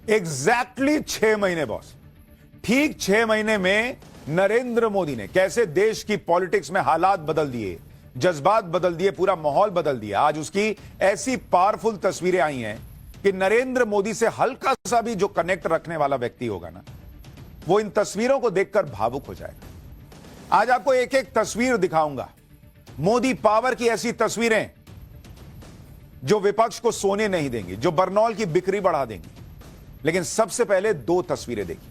Exactly 6 महीने boss. ठीक 6 महीने में नरेंद्र मोदी ने कैसे देश की पॉलिटिक्स में हालात बदल दिए, जज्बात बदल दिए, पूरा माहौल बदल दिया। आज उसकी ऐसी पावरफुल तस्वीरें आई हैं कि नरेंद्र मोदी से हल्का सा भी जो कनेक्ट रखने वाला व्यक्ति होगा ना, वो इन तस्वीरों को देखकर भावुक हो जाएगा। आज आपको एक एक तस्वीर दिखाऊंगा, मोदी पावर की ऐसी तस्वीरें जो विपक्ष को सोने नहीं देंगी, जो बरनौल की बिक्री बढ़ा देंगी। लेकिन सबसे पहले 2 तस्वीरें देखिए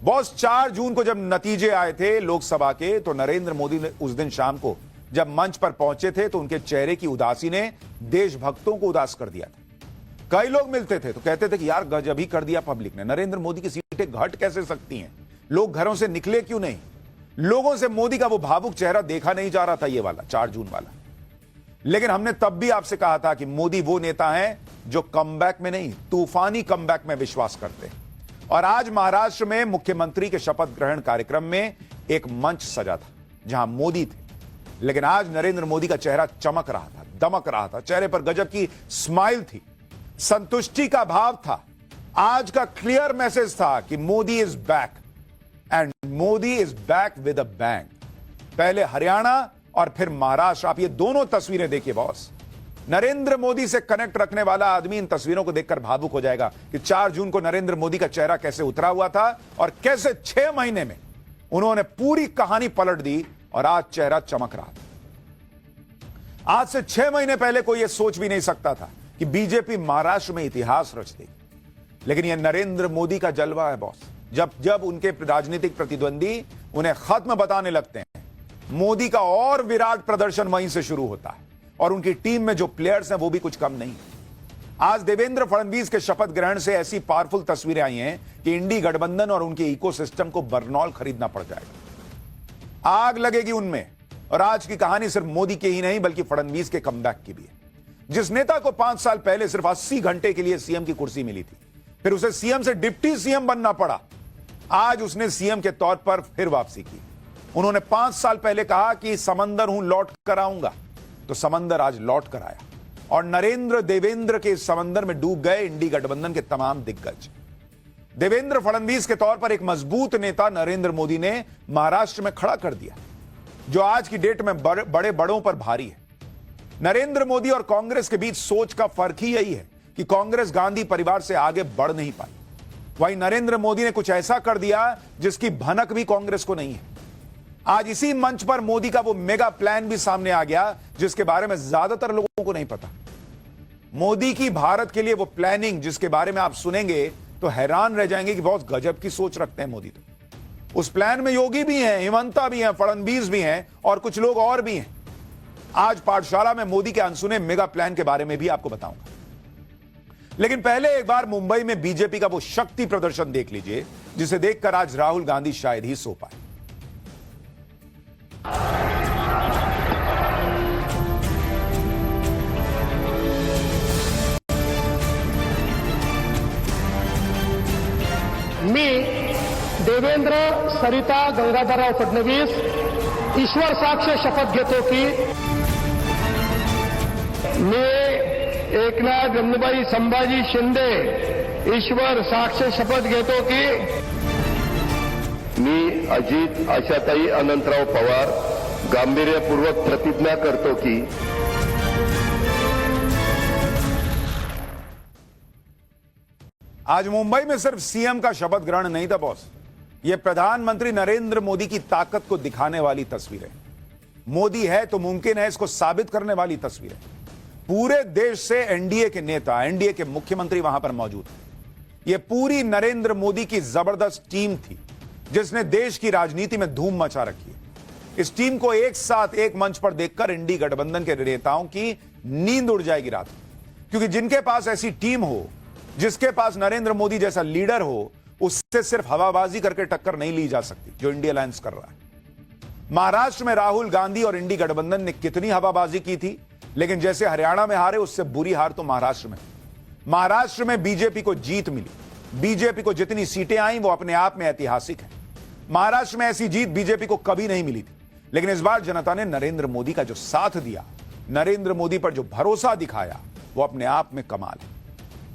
बॉस। 4 जून को जब नतीजे आए थे लोकसभा के, तो नरेंद्र मोदी ने उस दिन शाम को जब मंच पर पहुंचे थे तो उनके चेहरे की उदासी ने देशभक्तों को उदास कर दिया था। कई लोग मिलते थे तो कहते थे कि यार गजब ही कर दिया पब्लिक ने, नरेंद्र मोदी की सीटें घट कैसे सकती हैं, लोग घरों से निकले क्यों नहीं। लोगों से मोदी का वो भावुक चेहरा देखा नहीं जा रहा था, ये वाला 4 जून वाला। लेकिन हमने तब भी आपसे कहा था कि मोदी वो नेता हैं जो कमबैक में नहीं, तूफानी कमबैक में विश्वास करते हैं। और आज महाराष्ट्र में मुख्यमंत्री के शपथ ग्रहण कार्यक्रम में एक मंच सजा था जहां मोदी थे, लेकिन आज नरेंद्र मोदी का चेहरा चमक रहा था, दमक रहा था, चेहरे पर गजब की स्माइल थी, संतुष्टि का भाव था। आज का क्लियर मैसेज था कि Modi is back and Modi is back with a bang. पहले हरियाणा और फिर महाराष्ट्र। आप ये दोनों तस्वीरें देखिए बॉस। नरेंद्र मोदी से कनेक्ट रखने वाला आदमी इन तस्वीरों को देखकर भावुक हो जाएगा कि 4 जून को नरेंद्र मोदी का चेहरा कैसे उतरा हुआ था और कैसे 6 महीने में उन्होंने पूरी कहानी पलट दी और आज चेहरा चमक रहा था। आज से 6 महीने पहले कोई यह सोच भी नहीं सकता था कि बीजेपी महाराष्ट्र में इतिहास रच देगी। लेकिन यह नरेंद्र मोदी का जलवा है बॉस। जब जब उनके राजनीतिक प्रतिद्वंदी उन्हें खत्म बताने लगते हैं, मोदी का और विराट प्रदर्शन वहीं से शुरू होता है। और उनकी टीम में जो प्लेयर्स हैं वो भी कुछ कम नहीं। आज देवेंद्र फडणवीस के शपथ ग्रहण से ऐसी पावरफुल तस्वीरें आई हैं कि इंडी गठबंधन और उनके इकोसिस्टम को बरनौल खरीदना पड़ जाएगा, आग लगेगी उनमें। और आज की कहानी सिर्फ मोदी की ही नहीं बल्कि फडणवीस के कमबैक की भी है। जिस नेता को 5 साल पहले सिर्फ 80 घंटे के लिए सीएम की कुर्सी मिली थी, फिर उसे सीएम से डिप्टी सीएम बनना पड़ा, आज उसने सीएम के तौर पर फिर वापसी की। उन्होंने 5 साल पहले कहा कि समंदर हूं, लौट कर आऊंगा, तो समंदर आज लौट कर आया। और नरेंद्र देवेंद्र के इस समंदर में डूब गए इंडी गठबंधन के तमाम दिग्गज। देवेंद्र फडणवीस के तौर पर एक मजबूत नेता नरेंद्र मोदी ने महाराष्ट्र में खड़ा कर दिया, जो आज की डेट में बड़े बड़ों पर भारी है। नरेंद्र मोदी और कांग्रेस के बीच सोच का फर्क ही यही है कि कांग्रेस गांधी परिवार से आगे बढ़ नहीं पाई, वहीं नरेंद्र मोदी ने कुछ ऐसा कर दिया जिसकी भनक भी कांग्रेस को नहीं है। आज इसी मंच पर मोदी का वो मेगा प्लान भी सामने आ गया जिसके बारे में ज्यादातर लोगों को नहीं पता। मोदी की भारत के लिए वो प्लानिंग जिसके बारे में आप सुनेंगे तो हैरान रह जाएंगे कि बहुत गजब की सोच रखते हैं मोदी। तो उस प्लान में योगी भी हैं, हिमंता भी हैं, फडणवीस भी हैं और कुछ लोग और भी हैं। आज पाठशाला में मोदी के अनसुने मेगा प्लान के बारे में भी आपको बताऊंगा। लेकिन पहले एक बार मुंबई में बीजेपी का वो शक्ति प्रदर्शन देख लीजिए जिसे देखकर आज राहुल गांधी शायद ही सो पाए। मी देवेंद्र सरिता गंगाधरराव फडणवीस ईश्वर साक्ष शपथ घेतो की मी एकनाथ गंगूबाई संभाजी शिंदे ईश्वर साक्ष शपथ घेतो की मी अजित आशाताई अनंतराव पवार गांभीर्यपूर्वक प्रतिज्ञा करतो की आज मुंबई में सिर्फ सीएम का शपथ ग्रहण नहीं था बॉस, यह प्रधानमंत्री नरेंद्र मोदी की ताकत को दिखाने वाली तस्वीर है। मोदी है तो मुमकिन है इसको साबित करने वाली तस्वीर है। पूरे देश से एनडीए के नेता, एनडीए के मुख्यमंत्री वहां पर मौजूद थे। यह पूरी नरेंद्र मोदी की जबरदस्त टीम थी जिसने देश की राजनीति में धूम मचा रखी है। इस टीम को एक साथ एक मंच पर देखकर इंडी गठबंधन के नेताओं की नींद उड़ जाएगी रात, क्योंकि जिनके पास ऐसी टीम हो, जिसके पास नरेंद्र मोदी जैसा लीडर हो, उससे सिर्फ हवाबाजी करके टक्कर नहीं ली जा सकती जो इंडिया अलायंस कर रहा है। महाराष्ट्र में राहुल गांधी और इंडी गठबंधन ने कितनी हवाबाजी की थी, लेकिन जैसे हरियाणा में हारे उससे बुरी हार तो महाराष्ट्र में। महाराष्ट्र में बीजेपी को जीत मिली, बीजेपी को जितनी सीटें आई वो अपने आप में ऐतिहासिक है। महाराष्ट्र में ऐसी जीत बीजेपी को कभी नहीं मिली थी, लेकिन इस बार जनता ने नरेंद्र मोदी का जो साथ दिया, नरेंद्र मोदी पर जो भरोसा दिखाया, वो अपने आप में कमाल है।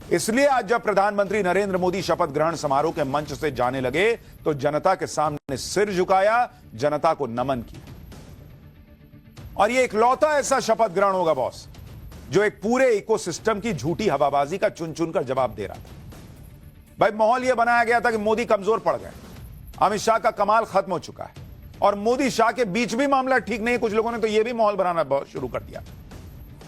इसलिए आज जब प्रधानमंत्री नरेंद्र मोदी शपथ ग्रहण समारोह के मंच से जाने लगे तो जनता के सामने सिर झुकाया, जनता को नमन किया। और यह इकलौता ऐसा शपथ ग्रहण होगा बॉस जो एक पूरे इकोसिस्टम की झूठी हवाबाजी का चुन चुनकर जवाब दे रहा था। भाई माहौल यह बनाया गया था कि मोदी कमजोर पड़ गए, अमित शाह का कमाल खत्म हो चुका है और मोदी शाह के बीच भी मामला ठीक नहीं। कुछ लोगों ने तो यह भी माहौल बनाना शुरू कर दिया।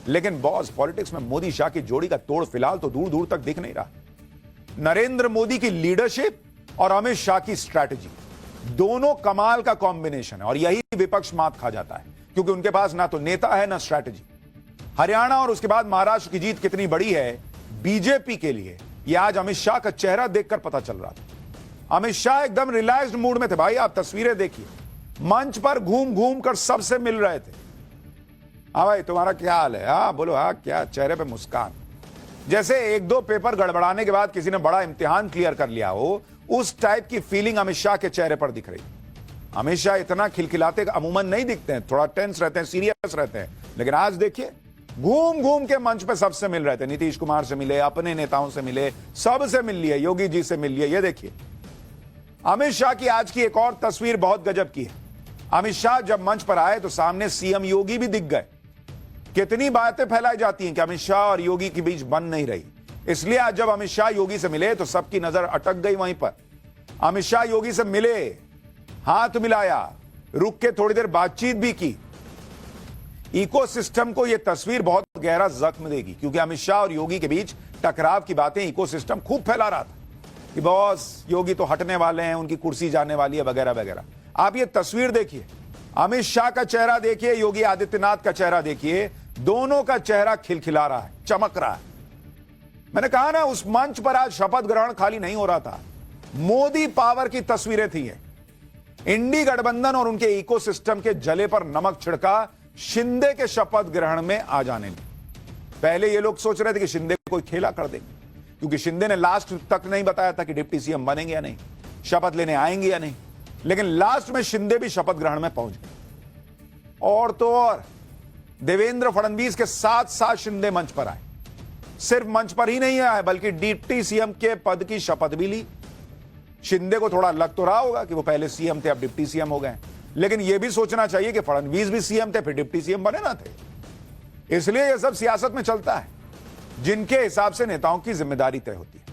लेकिन बॉस पॉलिटिक्स में मोदी शाह की जोड़ी का तोड़ फिलहाल तो दूर दूर तक दिख नहीं रहा। नरेंद्र मोदी की लीडरशिप और अमित शाह की स्ट्रैटेजी दोनों कमाल का कॉम्बिनेशन है और यही विपक्ष मात खा जाता है क्योंकि उनके पास ना तो नेता है ना स्ट्रैटेजी। हरियाणा और उसके बाद महाराष्ट्र की जीत कितनी बड़ी है बीजेपी के लिए, यह आज अमित शाह का चेहरा देखकर पता चल रहा था। अमित शाह एकदम रिलैक्स्ड मूड में थे। भाई आप तस्वीरें देखिए, मंच पर घूम घूम कर सबसे मिल रहे थे। हाँ भाई तुम्हारा क्या हाल है, हाँ बोलो, हाँ क्या, चेहरे पे मुस्कान, जैसे एक दो पेपर गड़बड़ाने के बाद किसी ने बड़ा इम्तिहान क्लियर कर लिया हो, उस टाइप की फीलिंग अमित शाह के चेहरे पर दिख रही। अमित शाह इतना खिलखिलाते अमूमन नहीं दिखते हैं, थोड़ा टेंस रहते हैं, सीरियस रहते हैं, लेकिन आज देखिए घूम घूम के मंच पे सबसे मिल रहे थे। नीतीश कुमार से मिले, अपने नेताओं से मिले, सबसे मिल लिए, योगी जी से मिल लिए। ये देखिए अमित शाह की आज की एक और तस्वीर बहुत गजब की है। अमित शाह जब मंच पर आए तो सामने सीएम योगी भी दिख गए। कितनी बातें फैलाई जाती हैं कि अमित शाह और योगी के बीच बन नहीं रही, इसलिए आज जब अमित शाह योगी से मिले तो सबकी नजर अटक गई वहीं पर। अमित शाह योगी से मिले, हाथ मिलाया, रुक के थोड़ी देर बातचीत भी की। इकोसिस्टम को यह तस्वीर बहुत गहरा जख्म देगी क्योंकि अमित शाह और योगी के बीच टकराव की बातें इकोसिस्टम खूब फैला रहा था कि बॉस योगी तो हटने वाले हैं, उनकी कुर्सी जाने वाली है वगैरह वगैरह। आप ये तस्वीर देखिए, अमित शाह का चेहरा देखिए, योगी आदित्यनाथ का चेहरा देखिए, दोनों का चेहरा खिलखिला रहा है, चमक रहा है। मैंने कहा ना उस मंच पर आज शपथ ग्रहण खाली नहीं हो रहा था, मोदी पावर की तस्वीरें थी। इंडी गठबंधन और उनके इकोसिस्टम के जले पर नमक छिड़का शिंदे के शपथ ग्रहण में आ जाने में। पहले ये लोग सोच रहे थे कि शिंदे कोई खेला कर देंगे क्योंकि शिंदे ने लास्ट तक नहीं बताया था कि डिप्टी सीएम बनेंगे या नहीं, शपथ लेने आएंगे या नहीं, लेकिन लास्ट में शिंदे भी शपथ ग्रहण में पहुंच गए। और तो और देवेंद्र फडणवीस के साथ साथ शिंदे मंच पर आए। सिर्फ मंच पर ही नहीं आए बल्कि डिप्टी सीएम के पद की शपथ भी ली। शिंदे को थोड़ा लग तो रहा होगा कि वो पहले सीएम थे अब डिप्टी सीएम हो गए, लेकिन यह भी सोचना चाहिए कि फडणवीस भी सीएम थे फिर डिप्टी सीएम बने ना थे। इसलिए यह सब सियासत में चलता है, जिनके हिसाब से नेताओं की जिम्मेदारी तय होती है।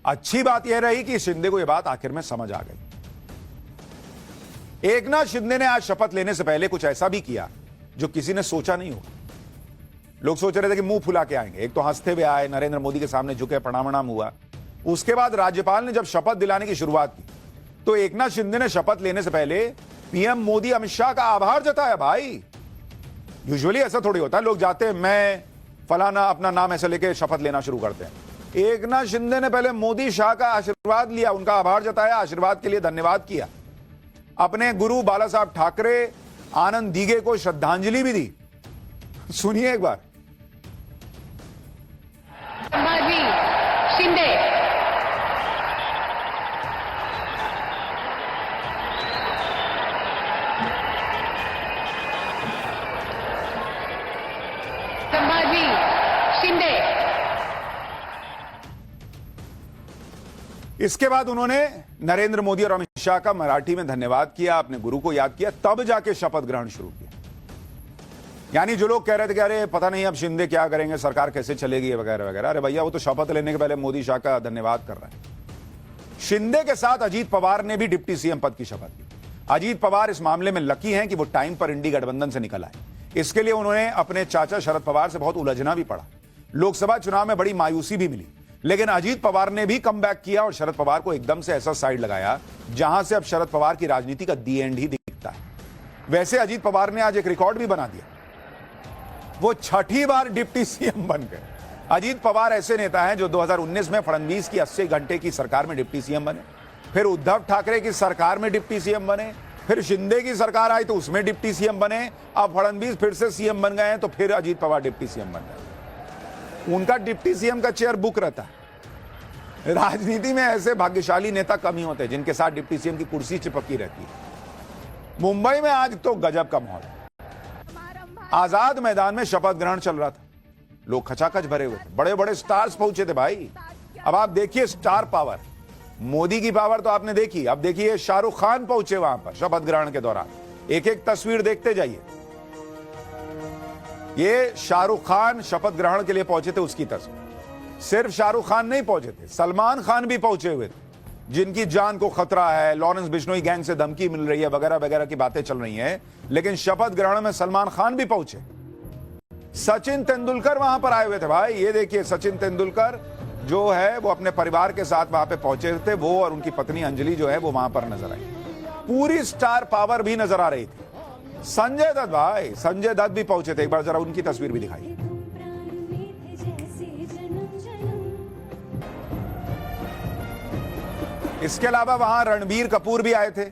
अच्छी बात यह रही कि शिंदे को यह बात आखिर में समझ आ गई। एकनाथ शिंदे ने आज शपथ लेने से पहले कुछ ऐसा भी किया जो किसी ने सोचा नहीं होगा। लोग सोच रहे थे कि मुंह फुला के आएंगे, एक तो हंसते हुए आए, नरेंद्र मोदी के सामने झुके, प्रणाम हुआ। उसके बाद राज्यपाल ने जब शपथ दिलाने की शुरुआत की तो एकनाथ शिंदे ने शपथ लेने से पहले पीएम मोदी अमित शाह का आभार जताया। भाई यूजुअली ऐसा थोड़ी होता है, लोग जाते हैं मैं फलाना अपना नाम ऐसे लेके शपथ लेना शुरू करते हैं। एकनाथ शिंदे ने पहले मोदी शाह का आशीर्वाद लिया, उनका आभार जताया, आशीर्वाद के लिए धन्यवाद किया, अपने गुरु बाला साहब ठाकरे, आनंद दीघे को श्रद्धांजलि भी दी। सुनिए एक बार। संभाजी शिंदे, संभाजी शिंदे। इसके बाद उन्होंने नरेंद्र मोदी और अमित शाह का मराठी में धन्यवाद किया, अपने गुरु को याद किया, तब जाके शपथ ग्रहण शुरू किया। यानी जो लोग कह रहे थे कि अरे पता नहीं अब शिंदे क्या करेंगे, सरकार कैसे चलेगी वगैरह वगैरह, अरे भैया वो तो शपथ लेने के पहले मोदी शाह का धन्यवाद कर रहे हैं। शिंदे के साथ अजीत पवार ने भी डिप्टी सीएम पद की शपथ ली। अजीत पवार इस मामले में लकी हैं कि वो टाइम पर इंडी गठबंधन से निकल आए। इसके लिए उन्होंने अपने चाचा शरद पवार से बहुत उलझना भी पड़ा। लोकसभा चुनाव में बड़ी मायूसी भी मिली, लेकिन अजीत पवार ने भी कमबैक किया और शरद पवार को एकदम से ऐसा साइड लगाया जहां से अब शरद पवार की राजनीति का दी एंड ही दिखता है। वैसे अजीत पवार ने आज एक रिकॉर्ड भी बना दिया, वो छठी बार डिप्टी सीएम बन गए। अजीत पवार ऐसे नेता हैं जो 2019 में फडणवीस की 80 घंटे की सरकार में डिप्टी सीएम बने, फिर उद्धव ठाकरे की सरकार में डिप्टी सीएम बने, फिर शिंदे की सरकार आई तो उसमें डिप्टी सीएम बने, अब फडणवीस फिर से सीएम बन गए हैं तो फिर अजीत पवार डिप्टी सीएम बन गए। उनका डिप्टी सीएम का चेयर बुक रहता है। राजनीति में ऐसे भाग्यशाली नेता कम ही होते हैं जिनके साथ डिप्टी सीएम की कुर्सी चिपकी रहती है। मुंबई में आज तो गजब का माहौल है। आजाद मैदान में शपथ ग्रहण चल रहा था। लोग खचाखच भरे हुए थे, बड़े बड़े स्टार्स पहुंचे थे भाई। अब आप देखिए स्टार पावर, मोदी की पावर तो आपने देखी, अब देखिए शाहरुख खान पहुंचे वहां पर शपथ ग्रहण के दौरान। एक एक तस्वीर देखते जाइए। ये शाहरुख खान शपथ ग्रहण के लिए पहुंचे थे, उसकी तस्वीर। सिर्फ शाहरुख खान नहीं पहुंचे थे, सलमान खान भी पहुंचे हुए थे, जिनकी जान को खतरा है, लॉरेंस बिश्नोई गैंग से धमकी मिल रही है, वगैरह वगैरह की बातें चल रही हैं। लेकिन शपथ ग्रहण में सलमान खान भी पहुंचे। सचिन तेंदुलकर वहां पर आए हुए थे भाई। ये देखिए सचिन तेंदुलकर जो है वो अपने परिवार के साथ वहां पे पहुंचे थे, वो और उनकी पत्नी अंजलि जो है वो वहां पर नजर आई। पूरी स्टार पावर भी नजर आ रही थी। संजय दत्त भाई, संजय दत्त भी पहुंचे थे। एक बार जरा उनकी तस्वीर भी दिखाइए। इसके अलावा वहां रणबीर कपूर भी आए थे,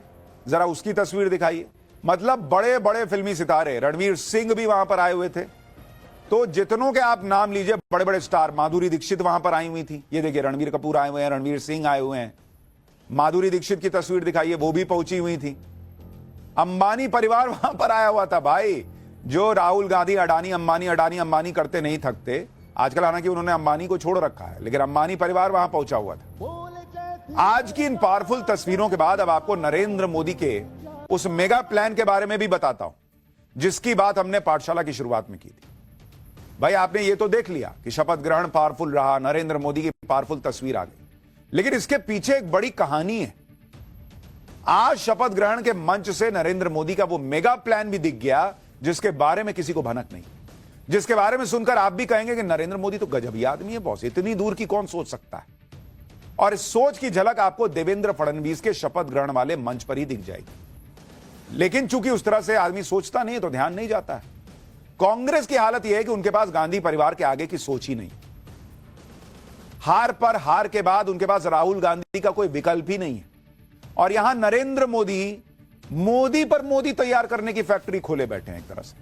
जरा उसकी तस्वीर दिखाइए। मतलब बड़े बड़े फिल्मी सितारे, रणवीर सिंह भी वहां पर आए हुए थे। तो जितनों के आप नाम लीजिए, बड़े बड़े स्टार, माधुरी दीक्षित वहां पर आई हुई थी। ये देखिए रणबीर कपूर आए हुए हैं, रणवीर सिंह आए हुए हैं। माधुरी दीक्षित की तस्वीर दिखाइए, वो भी पहुंची हुई थी। अंबानी परिवार वहां पर आया हुआ था भाई। जो राहुल गांधी अडानी अंबानी करते नहीं थकते। आजकल हालांकि उन्होंने अंबानी को छोड़ रखा है, लेकिन अंबानी परिवार वहां पहुंचा हुआ था। आज की इन पावरफुल तस्वीरों के बाद अब आपको नरेंद्र मोदी के उस मेगा प्लान के बारे में भी बताता हूं, जिसकी बात हमने पाठशाला की शुरुआत में की थी। भाई आपने ये तो देख लिया कि शपथ ग्रहण पावरफुल रहा, नरेंद्र मोदी की पावरफुल तस्वीर आ गई, लेकिन इसके पीछे एक बड़ी कहानी है। आज शपथ ग्रहण के मंच से नरेंद्र मोदी का वो मेगा प्लान भी दिख गया, जिसके बारे में किसी को भनक नहीं, जिसके बारे में सुनकर आप भी कहेंगे कि नरेंद्र मोदी तो गजबी आदमी है बॉस, इतनी दूर की कौन सोच सकता है। और इस सोच की झलक आपको देवेंद्र फडणवीस के शपथ ग्रहण वाले मंच पर ही दिख जाएगी। लेकिन चूंकि उस तरह से आदमी सोचता नहीं है तो ध्यान नहीं जाता है। कांग्रेस की हालत यह है कि उनके पास गांधी परिवार के आगे की सोच ही नहीं। हार पर हार के बाद उनके पास राहुल गांधी का कोई विकल्प ही नहीं है। और यहां नरेंद्र मोदी पर मोदी तैयार करने की फैक्ट्री खोले बैठे हैं एक तरह से।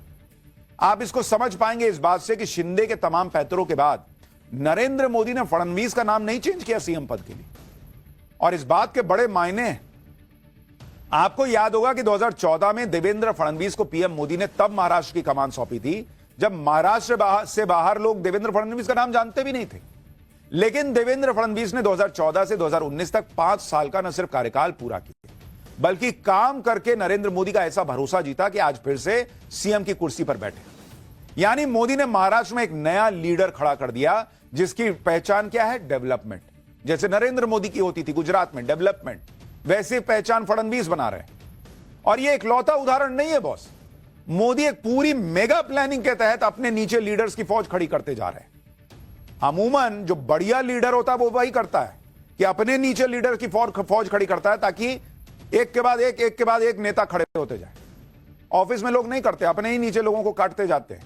आप इसको समझ पाएंगे इस बात से कि शिंदे के तमाम पैतरों के बाद नरेंद्र मोदी ने फडणवीस का नाम नहीं चेंज किया सीएम पद के लिए। और इस बात के बड़े मायने हैं। आपको याद होगा कि 2014 में देवेंद्र फडणवीस को पीएम मोदी ने तब महाराष्ट्र की कमान सौंपी थी, जब महाराष्ट्र से बाहर लोग देवेंद्र फडणवीस का नाम जानते भी नहीं थे। लेकिन देवेंद्र फडणवीस ने 2014 से 2019 तक 5 साल का न सिर्फ कार्यकाल पूरा किया, बल्कि काम करके नरेंद्र मोदी का ऐसा भरोसा जीता कि आज फिर से सीएम की कुर्सी पर बैठे। यानी मोदी ने महाराष्ट्र में एक नया लीडर खड़ा कर दिया, जिसकी पहचान क्या है? डेवलपमेंट। जैसे नरेंद्र मोदी की होती थी गुजरात में डेवलपमेंट, वैसे पहचान फडणवीस बना रहे। और यह इकलौता उदाहरण नहीं है बॉस। मोदी एक पूरी मेगा प्लानिंग के तहत अपने नीचे लीडर्स की फौज खड़ी करते जा रहे हैं। अमूमन जो बढ़िया लीडर होता है वो वही करता है कि अपने नीचे लीडर की फौज खड़ी करता है, ताकि एक के बाद एक नेता खड़े होते जाए। ऑफिस में लोग नहीं करते, अपने ही नीचे लोगों को काटते जाते हैं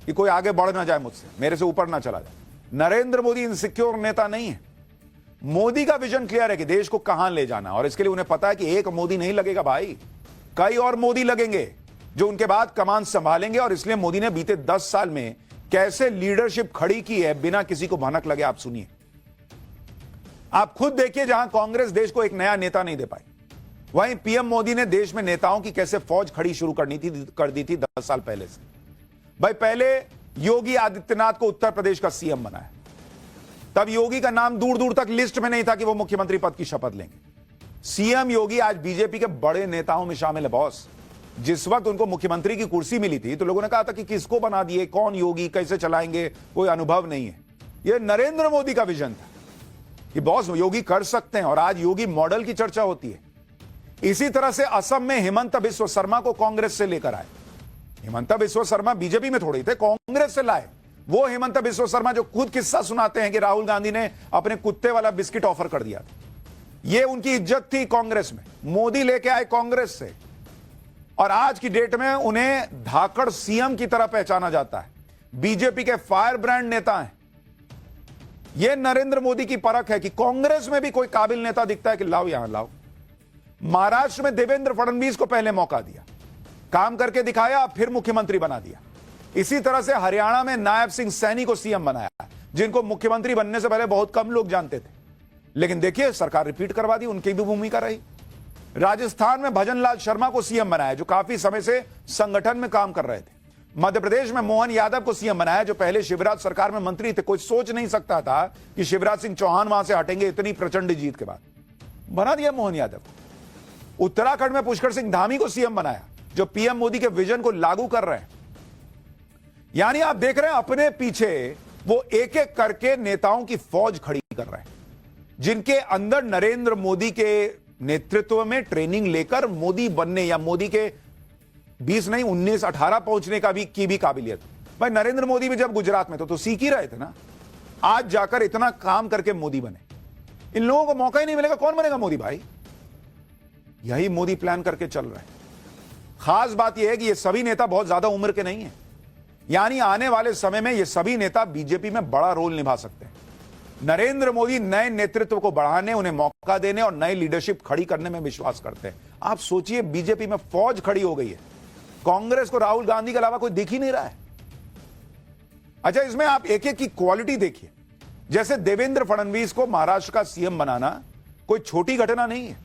कि कोई आगे बढ़ ना जाए मुझसे, मेरे से ऊपर ना चला जाए। नरेंद्र मोदी इनसिक्योर नेता नहीं है। मोदी का विजन क्लियर है कि देश को कहां ले जाना, और इसके लिए उन्हें पता है कि एक मोदी नहीं लगेगा भाई, कई और मोदी लगेंगे जो उनके बाद कमान संभालेंगे। और इसलिए मोदी ने बीते 10 साल में कैसे लीडरशिप खड़ी की है बिना किसी को भनक लगे, आप सुनिए। आप खुद देखिए, जहां कांग्रेस देश को एक नया नेता नहीं दे पाई, वहीं पीएम मोदी ने देश में नेताओं की कैसे फौज खड़ी शुरू कर दी थी 10 साल पहले से। भाई पहले योगी आदित्यनाथ को उत्तर प्रदेश का सीएम बनाया, तब योगी का नाम दूर दूर तक लिस्ट में नहीं था कि वो मुख्यमंत्री पद की शपथ लेंगे। सीएम योगी आज बीजेपी के बड़े नेताओं में शामिल है बॉस। जिस वक्त उनको मुख्यमंत्री की कुर्सी मिली थी तो लोगों ने कहा था कि किसको बना दिए, कौन योगी, कैसे चलाएंगे, कोई अनुभव नहीं है। यह नरेंद्र मोदी का विजन था कि बॉस योगी कर सकते हैं, और आज योगी मॉडल की चर्चा होती है। इसी तरह से असम में हेमंत बिस्व शर्मा को कांग्रेस से लेकर आए। हेमंत बिस्व शर्मा बीजेपी में थोड़ी थे, कांग्रेस से लाए। वो हेमंत बिस्व शर्मा जो खुद किस्सा सुनाते हैं कि राहुल गांधी ने अपने कुत्ते वाला बिस्किट ऑफर कर दिया था। ये उनकी इज्जत थी कांग्रेस में, मोदी लेके आए कांग्रेस से, और आज की डेट में उन्हें धाकड़ सीएम की तरह पहचाना जाता है। बीजेपी के फायर ब्रांड नेता हैं। यह नरेंद्र मोदी की परख है कि कांग्रेस में भी कोई काबिल नेता दिखता है कि लाओ यहां लाओ। महाराष्ट्र में देवेंद्र फडणवीस को पहले मौका दिया, काम करके दिखाया, फिर मुख्यमंत्री बना दिया। इसी तरह से हरियाणा में नायब सिंह सैनी को सीएम बनाया, जिनको मुख्यमंत्री बनने से पहले बहुत कम लोग जानते थे, लेकिन देखिए सरकार रिपीट करवा दी, उनकी भी भूमिका रही। राजस्थान में भजन लाल शर्मा को सीएम बनाया, जो काफी समय से संगठन में काम कर रहे थे। मध्य प्रदेश में मोहन यादव को सीएम बनाया, जो पहले शिवराज सरकार में मंत्री थे। कोई सोच नहीं सकता था कि शिवराज सिंह चौहान वहां से हटेंगे इतनी प्रचंड जीत के बाद। बना दिया मोहन यादव। उत्तराखंड में पुष्कर सिंह धामी को सीएम बनाया, जो पीएम मोदी के विजन को लागू कर रहे हैं। यानी आप देख रहे हैं अपने पीछे वो एक एक करके नेताओं की फौज खड़ी कर रहे हैं, जिनके अंदर नरेंद्र मोदी के नेतृत्व में ट्रेनिंग लेकर मोदी बनने या मोदी के 20 नहीं 19 18 पहुंचने का भी काबिलियत। भाई नरेंद्र मोदी भी जब गुजरात में तो सीख ही रहे थे ना, आज जाकर इतना काम करके मोदी बने। इन लोगों को मौका ही नहीं मिलेगा, कौन बनेगा मोदी भाई? यही मोदी प्लान करके चल रहे हैं। खास बात यह है कि ये सभी नेता बहुत ज्यादा उम्र के नहीं है, यानी आने वाले समय में ये सभी नेता बीजेपी में बड़ा रोल निभा सकते हैं। नरेंद्र मोदी नए नेतृत्व को बढ़ाने, उन्हें मौका देने और नई लीडरशिप खड़ी करने में विश्वास करते हैं। आप सोचिए, बीजेपी में फौज खड़ी हो गई है। कांग्रेस को राहुल गांधी के अलावा कोई दिख ही नहीं रहा है। अच्छा, इसमें आप एक एक की क्वालिटी देखिए। जैसे देवेंद्र फडणवीस को महाराष्ट्र का सीएम बनाना कोई छोटी घटना नहीं है।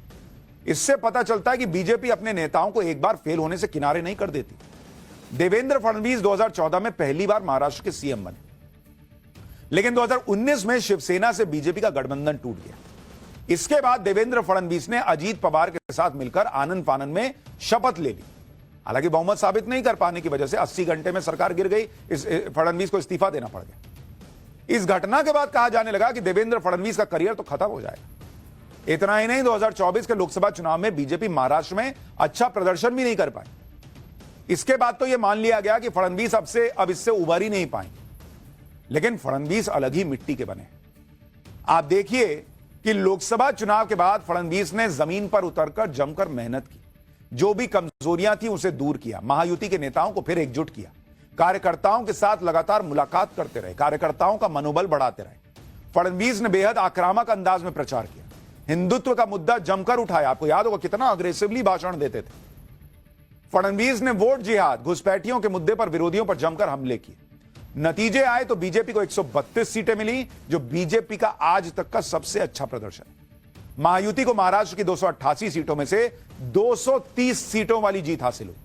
इससे पता चलता है कि बीजेपी अपने नेताओं को एक बार फेल होने से किनारे नहीं कर देती। देवेंद्र फडणवीस 2014 में पहली बार महाराष्ट्र के सीएम बने, लेकिन 2019 में शिवसेना से बीजेपी का गठबंधन टूट गया। इसके बाद देवेंद्र फडणवीस ने अजीत पवार के साथ मिलकर आनंद फानन में शपथ ले ली। हालांकि बहुमत साबित नहीं कर पाने की वजह से 80 घंटे में सरकार गिर गई। फडणवीस को इस्तीफा देना पड़ गया। इस घटना के बाद कहा जाने लगा कि देवेंद्र फडणवीस का करियर तो खत्म हो जाएगा। इतना ही नहीं, 2024 के लोकसभा चुनाव में बीजेपी महाराष्ट्र में अच्छा प्रदर्शन भी नहीं कर पाई। इसके बाद तो यह मान लिया गया कि फडणवीस अब इससे उबर ही नहीं पाएंगे। लेकिन फडणवीस अलग ही मिट्टी के बने। आप देखिए कि लोकसभा चुनाव के बाद फडणवीस ने जमीन पर उतरकर जमकर मेहनत की, जो भी कमजोरियां थी उसे दूर किया, महायुति के नेताओं को फिर एकजुट किया, कार्यकर्ताओं के साथ लगातार मुलाकात करते रहे, कार्यकर्ताओं का मनोबल बढ़ाते रहे। फडणवीस ने बेहद आक्रामक अंदाज में प्रचार किया, हिंदुत्व का मुद्दा जमकर उठाया। आपको याद होगा कितना अग्रेसिवली भाषण देते थे। फडणवीस ने वोट जिहाद, घुसपैठियों के मुद्दे पर विरोधियों पर जमकर हमले किए। नतीजे आए तो बीजेपी को 132 सीटें मिली, जो बीजेपी का आज तक का सबसे अच्छा प्रदर्शन है। महायुति को महाराष्ट्र की 288 सीटों में से 230 सीटों वाली जीत हासिल हुई।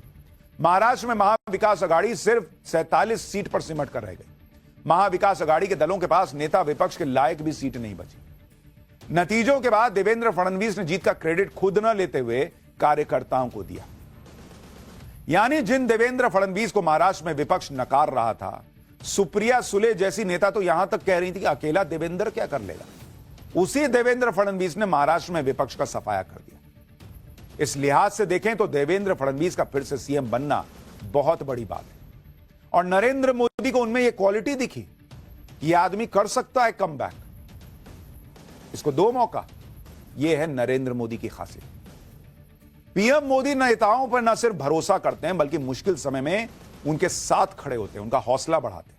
महाराष्ट्र में महाविकास अघाड़ी सिर्फ 47 सीट पर सिमट कर रह गई। महाविकास अघाड़ी के दलों के पास नेता विपक्ष के लायक भी सीट नहीं बची। नतीजों के बाद देवेंद्र फडणवीस ने जीत का क्रेडिट खुद न लेते हुए कार्यकर्ताओं को दिया। यानी जिन देवेंद्र फडणवीस को महाराष्ट्र में विपक्ष नकार रहा था, सुप्रिया सुले जैसी नेता तो यहां तक कह रही थी कि अकेला देवेंद्र क्या कर लेगा, उसी देवेंद्र फडणवीस ने महाराष्ट्र में विपक्ष का सफाया कर दिया। इस लिहाज से देखें तो देवेंद्र फडणवीस का फिर से सीएम बनना बहुत बड़ी बात है। और नरेंद्र मोदी को उनमें यह क्वालिटी दिखी कि यह आदमी कर सकता है कमबैक, इसको दो मौका। यह है नरेंद्र मोदी की खासियत। पीएम मोदी नेताओं पर न सिर्फ भरोसा करते हैं, बल्कि मुश्किल समय में उनके साथ खड़े होते हैं, उनका हौसला बढ़ाते हैं।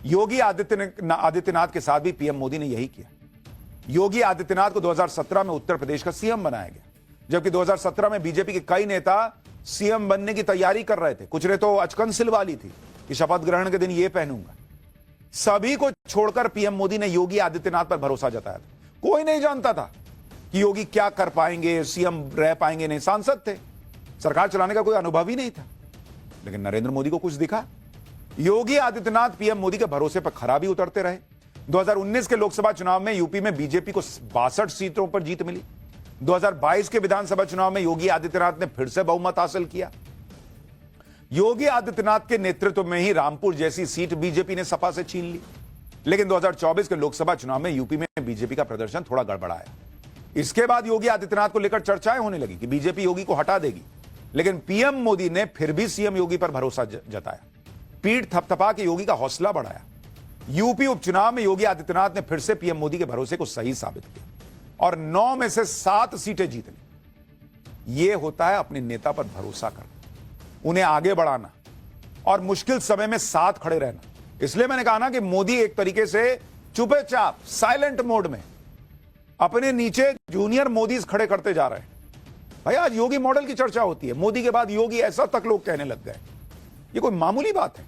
योगी आदित्यनाथ के साथ भी पीएम मोदी ने यही किया। योगी आदित्यनाथ को 2017 में उत्तर प्रदेश का सीएम बनाया गया, जबकि 2017 में बीजेपी के कई नेता सीएम बनने की तैयारी कर रहे थे। कुछ ने तो अचकन सिलवाली थी कि शपथ ग्रहण के दिन यह पहनूंगा। सभी को छोड़कर पीएम मोदी ने योगी आदित्यनाथ पर भरोसा जताया था। कोई नहीं जानता था कि योगी क्या कर पाएंगे, सीएम रह पाएंगे नहीं। सांसद थे, सरकार चलाने का कोई अनुभव ही नहीं था। लेकिन नरेंद्र मोदी को कुछ दिखा। योगी आदित्यनाथ पीएम मोदी के भरोसे पर खरा भी उतरते रहे। 2019 के लोकसभा चुनाव में यूपी में बीजेपी को 62 सीटों पर जीत मिली। 2022 के विधानसभा चुनाव में योगी आदित्यनाथ ने फिर से बहुमत हासिल किया। योगी आदित्यनाथ के नेतृत्व में ही रामपुर जैसी सीट बीजेपी ने सपा से छीन ली। लेकिन 2024 के लोकसभा चुनाव में यूपी में बीजेपी का प्रदर्शन थोड़ा गड़बड़ाया। इसके बाद योगी आदित्यनाथ को लेकर चर्चाएं होने लगी कि बीजेपी योगी को हटा देगी। लेकिन पीएम मोदी ने फिर भी सीएम योगी पर भरोसा जताया, पीठ थपथपा के योगी का हौसला बढ़ाया। यूपी उपचुनाव में योगी आदित्यनाथ ने फिर से पीएम मोदी के भरोसे को सही साबित किया और 9 में से 7 सीटें जीत ली। यह होता है अपने नेता पर भरोसा करना, उन्हें आगे बढ़ाना और मुश्किल समय में साथ खड़े रहना। इसलिए मैंने कहा ना कि मोदी एक तरीके से चुपचाप साइलेंट मोड में अपने नीचे जूनियर मोदीज खड़े करते जा रहे हैं। भाई आज योगी मॉडल की चर्चा होती है, मोदी के बाद योगी ऐसा तक लोग कहने लग गए। ये कोई मामूली बात है?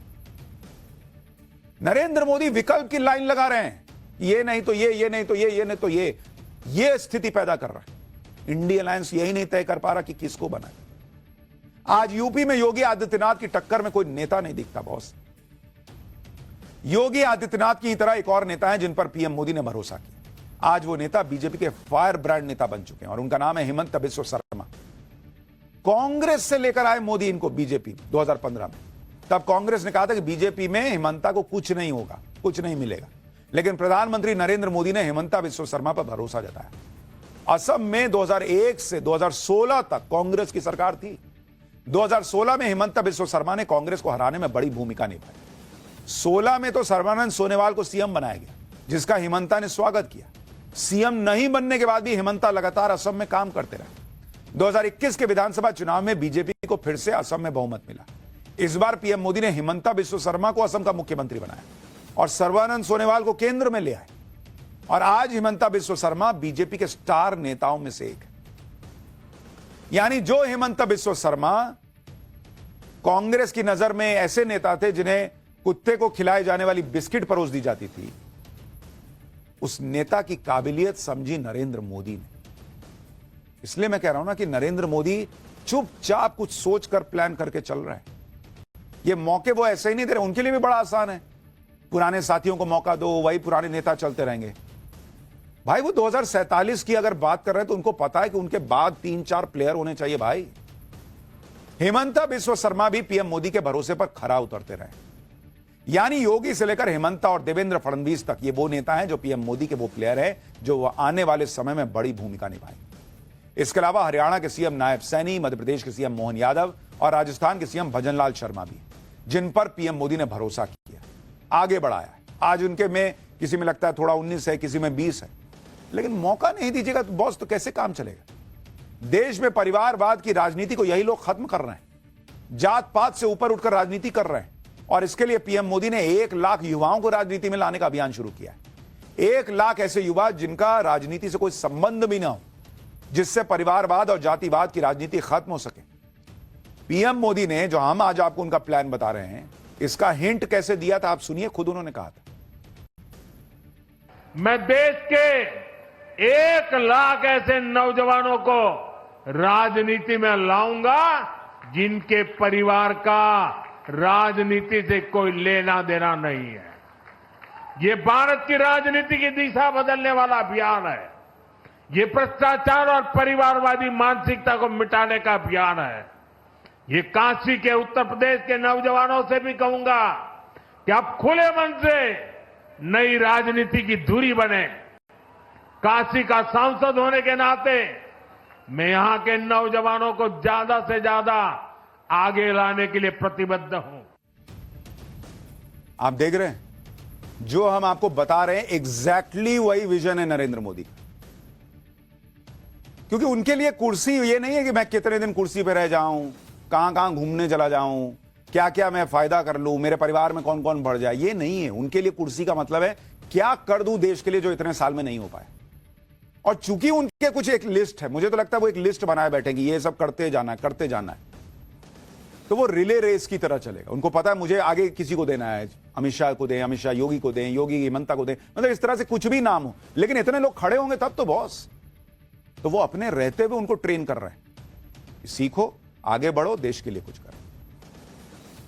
नरेंद्र मोदी विकल्प की लाइन लगा रहे हैं, ये नहीं तो ये नहीं तो ये नहीं तो ये स्थिति पैदा कर रहा है। इंडिया अलायंस यही नहीं तय कर पा रहा कि किसको बनाए। आज यूपी में योगी आदित्यनाथ की टक्कर में कोई नेता नहीं दिखता बॉस। योगी आदित्यनाथ की तरह एक और नेता है जिन पर पीएम मोदी ने भरोसा किया। आज वो नेता बीजेपी के फायर ब्रांड नेता बन चुके हैं और उनका नाम है हेमंत बिस्व शर्मा। कांग्रेस से लेकर आए मोदी इनको बीजेपी 2015 में। तब कांग्रेस ने कहा था कि बीजेपी में हेमंता को कुछ नहीं होगा, कुछ नहीं मिलेगा, लेकिन प्रधानमंत्री नरेंद्र मोदी ने हेमंता बिस्व शर्मा पर भरोसा जताया। असम में 2001 से 2016 तक कांग्रेस की सरकार थी। 2016 में हेमंता बिस्व शर्मा ने कांग्रेस को हराने में बड़ी भूमिका निभाई। 16 में तो सर्बानंद सोनोवाल को सीएम बनाया गया, जिसका हेमंता ने स्वागत किया। सीएम नहीं बनने के बाद भी हेमंता लगातार असम में काम करते रहे। 2021 के विधानसभा चुनाव में बीजेपी को फिर से असम में बहुमत मिला। इस बार पीएम मोदी ने हेमंता बिस्व शर्मा को असम का मुख्यमंत्री बनाया और सर्बानंद सोनोवाल को केंद्र में ले आए। और आज हेमंता बिस्व शर्मा बीजेपी के स्टार नेताओं में से एक है। यानी जो हेमंता बिस्व शर्मा कांग्रेस की नजर में ऐसे नेता थे जिन्हें कुत्ते को खिलाए जाने वाली बिस्किट परोस दी जाती थी, उस नेता की काबिलियत समझी नरेंद्र मोदी ने। इसलिए मैं कह रहा हूं ना कि नरेंद्र मोदी चुपचाप कुछ सोचकर प्लान करके चल रहे हैं। ये मौके वो ऐसे ही नहीं दे रहे, उनके लिए भी बड़ा आसान है। पुराने साथियों को मौका दो, वही पुराने नेता चलते रहेंगे। भाई वो 2047 की अगर बात कर रहे हैं तो उनको पता है कि उनके बाद 3-4 प्लेयर होने चाहिए। भाई हेमंता बिस्व शर्मा भी पीएम मोदी के भरोसे पर खरा उतरते रहे। यानी योगी से लेकर हेमंता और देवेंद्र फडणवीस तक ये वो नेता हैं जो पीएम मोदी के वो प्लेयर हैं जो आने वाले समय में बड़ी भूमिका निभाएंगे। इसके अलावा हरियाणा के सीएम नायब सैनी, मध्य प्रदेश के सीएम मोहन यादव और राजस्थान के सीएम भजनलाल शर्मा भी, जिन पर पीएम मोदी ने भरोसा किया, आगे बढ़ाया। आज उनके में किसी में लगता है थोड़ा 19 है, किसी में 20 है, लेकिन मौका नहीं दीजिएगा तो बॉस तो कैसे काम चलेगा। देश में परिवारवाद की राजनीति को यही लोग खत्म कर रहे हैं, जात पात से ऊपर उठकर राजनीति कर रहे हैं। और इसके लिए पीएम मोदी ने 1 लाख युवाओं को राजनीति में लाने का अभियान शुरू किया है। 1 लाख ऐसे युवा जिनका राजनीति से कोई संबंध भी ना हो, जिससे परिवारवाद और जातिवाद की राजनीति खत्म हो सके। पीएम मोदी ने जो हम आज आपको उनका प्लान बता रहे हैं, इसका हिंट कैसे दिया था आप सुनिए, खुद उन्होंने कहा था। मैं देश के 1 लाख ऐसे नौजवानों को राजनीति में लाऊंगा जिनके परिवार का राजनीति से कोई लेना देना नहीं है। ये भारत की राजनीति की दिशा बदलने वाला अभियान है। ये भ्रष्टाचार और परिवारवादी मानसिकता को मिटाने का अभियान है। ये काशी के उत्तर प्रदेश के नौजवानों से भी कहूंगा कि आप खुले मन से नई राजनीति की धुरी बने। काशी का सांसद होने के नाते मैं यहां के नौजवानों को ज्यादा से ज्यादा आगे लाने के लिए प्रतिबद्ध हूं। आप देख रहे हैं जो हम आपको बता रहे हैं, एग्जैक्टली वही विजन है नरेंद्र मोदी का। क्योंकि उनके लिए कुर्सी ये नहीं है कि मैं कितने दिन कुर्सी पे रह जाऊं, कहां कहां घूमने चला जाऊं, क्या क्या मैं फायदा कर लूं, मेरे परिवार में कौन कौन बढ़ जाए, ये नहीं है। उनके लिए कुर्सी का मतलब है क्या कर दूं देश के लिए जो इतने साल में नहीं हो पाया। और चूंकि उनके कुछ एक लिस्ट है, मुझे तो लगता है वो एक लिस्ट बनाए बैठेंगे, ये सब करते जाना है, करते जाना है। तो वो रिले रेस की तरह चलेगा। उनको पता है मुझे आगे किसी को देना है, अमित शाह को दें, अमित शाह योगी को दें, योगी हेमंता को दें, मतलब इस तरह से कुछ भी नाम हो, लेकिन इतने लोग खड़े होंगे तब तो बॉस। तो वो अपने रहते हुए उनको ट्रेन कर रहे हैं, सीखो, आगे बढ़ो, देश के लिए कुछ करो।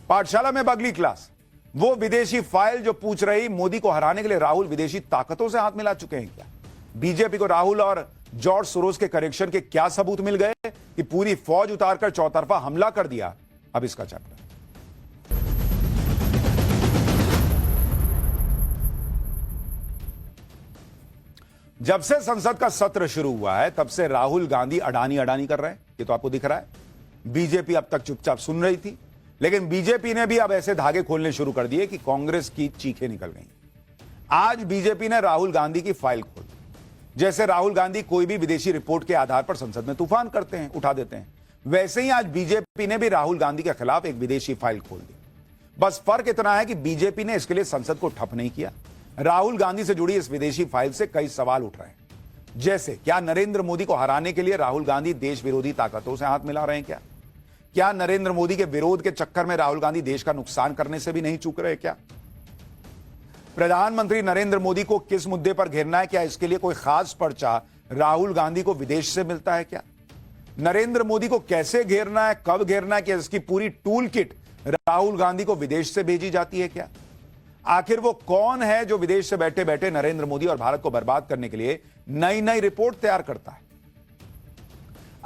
पाठशाला में अगली क्लास, वो विदेशी फाइल जो पूछ रही मोदी को हराने के लिए राहुल विदेशी ताकतों से हाथ मिला चुके हैं क्या? बीजेपी को राहुल और जॉर्ज सोरोस के कनेक्शन के क्या सबूत मिल गए कि पूरी फौज उतारकर चौतरफा हमला कर दिया? अब इसका चैप्टर। जब से संसद का सत्र शुरू हुआ है तब से राहुल गांधी अडानी अडानी कर रहे हैं, ये तो आपको दिख रहा है। बीजेपी अब तक चुपचाप सुन रही थी, लेकिन बीजेपी ने भी अब ऐसे धागे खोलने शुरू कर दिए कि कांग्रेस की चीखें निकल गई। आज बीजेपी ने राहुल गांधी की फाइल खोल दी। जैसे राहुल गांधी कोई भी विदेशी रिपोर्ट के आधार पर संसद में तूफान करते हैं, उठा देते हैं, वैसे ही आज बीजेपी ने भी राहुल गांधी के खिलाफ एक विदेशी फाइल खोल दी। बस फर्क इतना है कि बीजेपी ने इसके लिए संसद को ठप नहीं किया। राहुल गांधी से जुड़ी इस विदेशी फाइल से कई सवाल उठ रहे हैं, जैसे क्या नरेंद्र मोदी को हराने के लिए राहुल गांधी देश विरोधी ताकतों से हाथ मिला रहे हैं क्या? क्या नरेंद्र मोदी के विरोध के चक्कर में राहुल गांधी देश का नुकसान करने से भी नहीं चूक रहे क्या? प्रधानमंत्री नरेंद्र मोदी को किस मुद्दे पर घेरना है, क्या इसके लिए कोई खास पर्चा राहुल गांधी को विदेश से मिलता है क्या? नरेंद्र मोदी को कैसे घेरना है, कब घेरना है, कि इसकी पूरी टूल किट राहुल गांधी को विदेश से भेजी जाती है क्या? आखिर वो कौन है जो विदेश से बैठे बैठे नरेंद्र मोदी और भारत को बर्बाद करने के लिए नई नई रिपोर्ट तैयार करता है?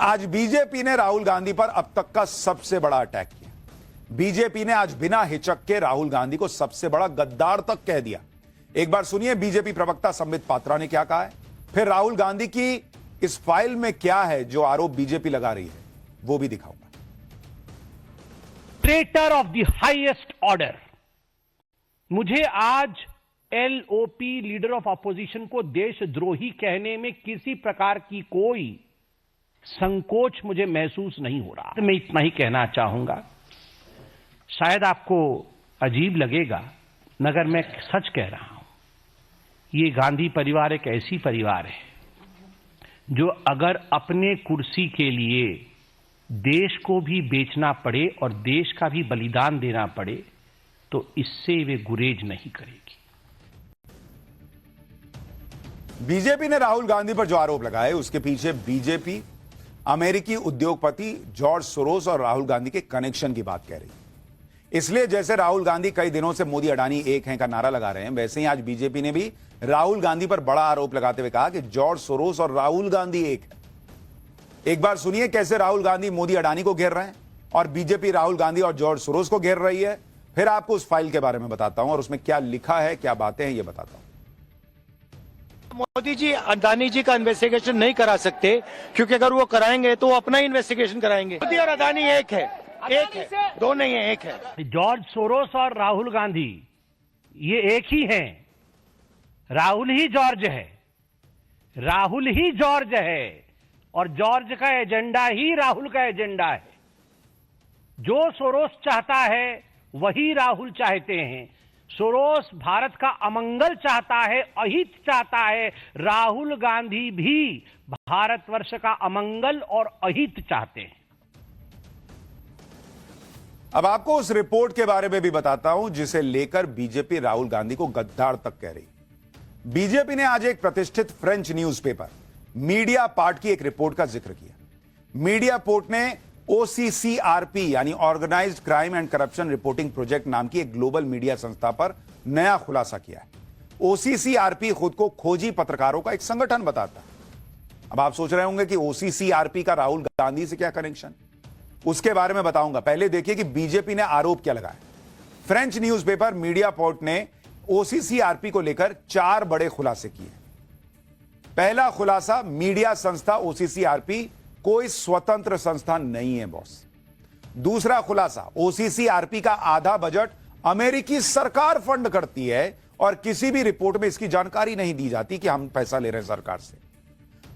आज बीजेपी ने राहुल गांधी पर अब तक का सबसे बड़ा अटैक किया। बीजेपी ने आज बिना हिचक के राहुल गांधी को सबसे बड़ा गद्दार तक कह दिया। एक बार सुनिए बीजेपी प्रवक्ता संबित पात्रा ने क्या कहा है, फिर राहुल गांधी की इस फाइल में क्या है जो आरोप बीजेपी लगा रही है वो भी दिखाऊंगा। Traitor of the highest order. मुझे आज एलओपी लीडर ऑफ अपोजिशन को देशद्रोही कहने में किसी प्रकार की कोई संकोच मुझे महसूस नहीं हो रहा। मैं इतना ही कहना चाहूंगा, शायद आपको अजीब लगेगा मगर मैं सच कह रहा हूं। ये गांधी परिवार एक ऐसी परिवार है जो अगर अपने कुर्सी के लिए देश को भी बेचना पड़े और देश का भी बलिदान देना पड़े तो इससे वे गुरेज नहीं करेगी। बीजेपी ने राहुल गांधी पर जो आरोप लगाए उसके पीछे बीजेपी अमेरिकी उद्योगपति जॉर्ज सोरोस और राहुल गांधी के कनेक्शन की बात कह रही है। इसलिए जैसे राहुल गांधी कई दिनों से मोदी अडानी एक हैं का नारा लगा रहे हैं, वैसे ही आज बीजेपी ने भी राहुल गांधी पर बड़ा आरोप लगाते हुए कहा कि जॉर्ज सोरोस और राहुल गांधी एक है। एक बार सुनिए कैसे राहुल गांधी मोदी अडानी को घेर रहे हैं और बीजेपी राहुल गांधी और जॉर्ज सोरोस को घेर रही है। फिर आपको उस फाइल के बारे में बताता हूं और उसमें क्या लिखा है, क्या बातें हैं, ये बताता हूं। मोदी जी अडानी जी का इन्वेस्टिगेशन नहीं करा सकते क्योंकि अगर वो कराएंगे तो वो अपना ही इन्वेस्टिगेशन कराएंगे। मोदी और अडानी एक है, दो नहीं है, एक है। जॉर्ज सोरोस और राहुल गांधी ये एक ही हैं। राहुल ही जॉर्ज है, राहुल ही जॉर्ज है और जॉर्ज का एजेंडा ही राहुल का एजेंडा है। जो सोरोस चाहता है वही राहुल चाहते हैं। सोरोस भारत का अमंगल चाहता है, अहित चाहता है। राहुल गांधी भी भारतवर्ष का अमंगल और अहित चाहते हैं। अब आपको उस रिपोर्ट के बारे में भी बताता हूं जिसे लेकर बीजेपी राहुल गांधी को गद्दार तक कह रही। बीजेपी ने आज एक प्रतिष्ठित फ्रेंच न्यूज़पेपर मीडिया पार्ट की एक रिपोर्ट का जिक्र किया। मीडिया पोर्ट ने ओसीसीआरपी यानी organised crime and corruption reporting project नाम की एक ग्लोबल मीडिया संस्था पर नया खुलासा किया है। ओसीसीआरपी खुद को खोजी पत्रकारों का एक संगठन बताता है। अब आप सोच रहे होंगे कि ओसीसीआरपी का राहुल गांधी से क्या कनेक्शन, उसके बारे में बताऊंगा। पहले देखिए कि बीजेपी ने आरोप क्या लगाया। फ्रेंच न्यूज़पेपर मीडिया पोर्ट ने ओसीसीआरपी को लेकर 4 बड़े खुलासे किए। पहला खुलासा, मीडिया संस्था ओसीसीआरपी कोई स्वतंत्र संस्था नहीं है बॉस। दूसरा खुलासा, ओसीसीआरपी का आधा बजट अमेरिकी सरकार फंड करती है और किसी भी रिपोर्ट में इसकी जानकारी नहीं दी जाती कि हम पैसा ले रहे हैं सरकार से।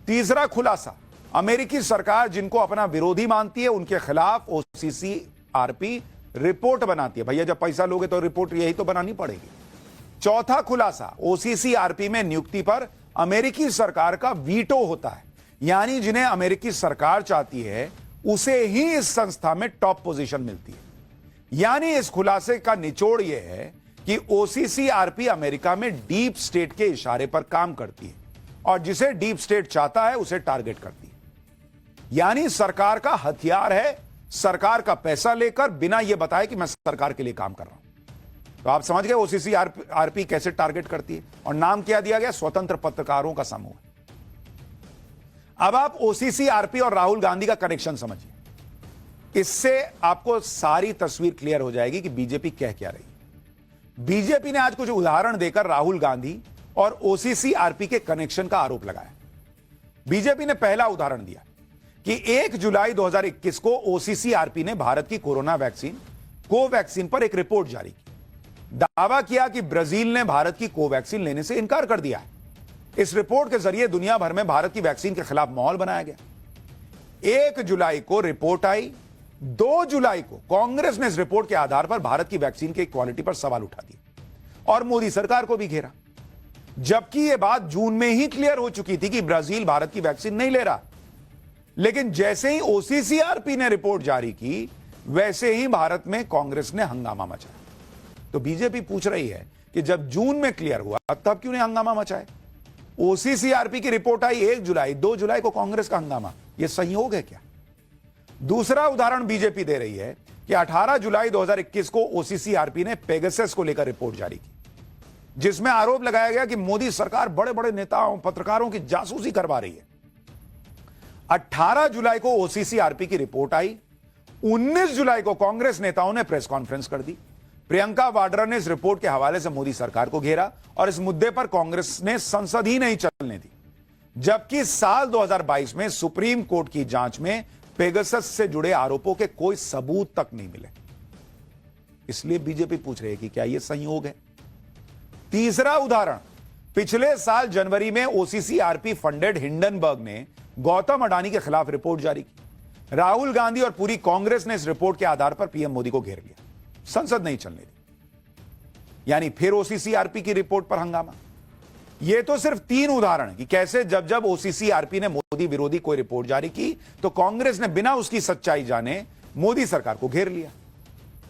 तीसरा खुलासा, अमेरिकी सरकार जिनको अपना विरोधी मानती है उनके खिलाफ ओसीसीआरपी रिपोर्ट बनाती है। भैया जब पैसा लोगे तो रिपोर्ट यही तो बनानी पड़ेगी। चौथा खुलासा, ओसीसीआरपी में नियुक्ति पर अमेरिकी सरकार का वीटो होता है, यानी जिन्हें अमेरिकी सरकार चाहती है उसे ही इस संस्था में टॉप पोजीशन मिलती है। यानी इस खुलासे का निचोड़ यह है कि ओसीसीआरपी अमेरिका में डीप स्टेट के इशारे पर काम करती है और जिसे डीप स्टेट चाहता है उसे टारगेट करती है। यानी सरकार का हथियार है, सरकार का पैसा लेकर बिना यह बताए कि मैं सरकार के लिए काम कर रहा हूं। तो आप समझ गए ओसीसीआरपी कैसे टारगेट करती है। और नाम क्या दिया गया, स्वतंत्र पत्रकारों का समूह। अब आप ओसीसीआरपी और राहुल गांधी का कनेक्शन समझिए। इससे आपको सारी तस्वीर क्लियर हो जाएगी कि बीजेपी कह क्या रही। बीजेपी ने आज कुछ उदाहरण देकर राहुल गांधी और ओसीसीआरपी के कनेक्शन का आरोप लगाया। बीजेपी ने पहला उदाहरण दिया कि 1 जुलाई 2021 को ओसीसीआरपी ने भारत की कोरोना वैक्सीन कोवैक्सीन पर एक रिपोर्ट जारी की। दावा किया कि ब्राजील ने भारत की कोवैक्सीन लेने से इनकार कर दिया है। इस रिपोर्ट के जरिए दुनिया भर में भारत की वैक्सीन के खिलाफ माहौल बनाया गया। 1 जुलाई को रिपोर्ट आई। 2 जुलाई को कांग्रेस ने इस रिपोर्ट के आधार पर भारत की वैक्सीन की क्वालिटी पर सवाल उठा दिया और मोदी सरकार को भी घेरा। जबकि यह बात जून में ही क्लियर हो चुकी थी कि ब्राजील भारत की वैक्सीन नहीं ले रहा। लेकिन जैसे ही ओसीसीआरपी ने रिपोर्ट जारी की वैसे ही भारत में कांग्रेस ने हंगामा मचाया। तो बीजेपी पूछ रही है कि जब जून में क्लियर हुआ तब क्यों नहीं हंगामा मचाए। ओसीसीआरपी की रिपोर्ट आई 1 जुलाई, 2 जुलाई को कांग्रेस का हंगामा। यह संयोग है क्या? दूसरा उदाहरण बीजेपी दे रही है कि 18 जुलाई 2021 को ओसीसीआरपी ने पेगासस को लेकर रिपोर्ट जारी की, जिसमें आरोप लगाया गया कि मोदी सरकार बड़े बड़े नेताओं पत्रकारों की जासूसी करवा रही है। 18 जुलाई को ओसीसीआरपी की रिपोर्ट आई। 19 जुलाई को कांग्रेस नेताओं ने प्रेस कॉन्फ्रेंस कर दी। प्रियंका वाड्रा ने इस रिपोर्ट के हवाले से मोदी सरकार को घेरा और इस मुद्दे पर कांग्रेस ने संसद ही नहीं चलने दी, जबकि साल 2022 में सुप्रीम कोर्ट की जांच में पेगासस से जुड़े आरोपों के कोई सबूत तक नहीं मिले। इसलिए बीजेपी पूछ रही है कि क्या यह संयोग है। तीसरा उदाहरण, पिछले साल जनवरी में ओसीसीआरपी फंडेड हिंडनबर्ग ने गौतम अडानी के खिलाफ रिपोर्ट जारी की। राहुल गांधी और पूरी कांग्रेस ने इस रिपोर्ट के आधार पर पीएम मोदी को घेर लिया, संसद नहीं चलने दी। यानी फिर ओसीसीआरपी की रिपोर्ट पर हंगामा। यह तो सिर्फ 3 उदाहरण कि कैसे जब जब ओसीसीआरपी ने मोदी विरोधी कोई रिपोर्ट जारी की तो कांग्रेस ने बिना उसकी सच्चाई जाने मोदी सरकार को घेर लिया।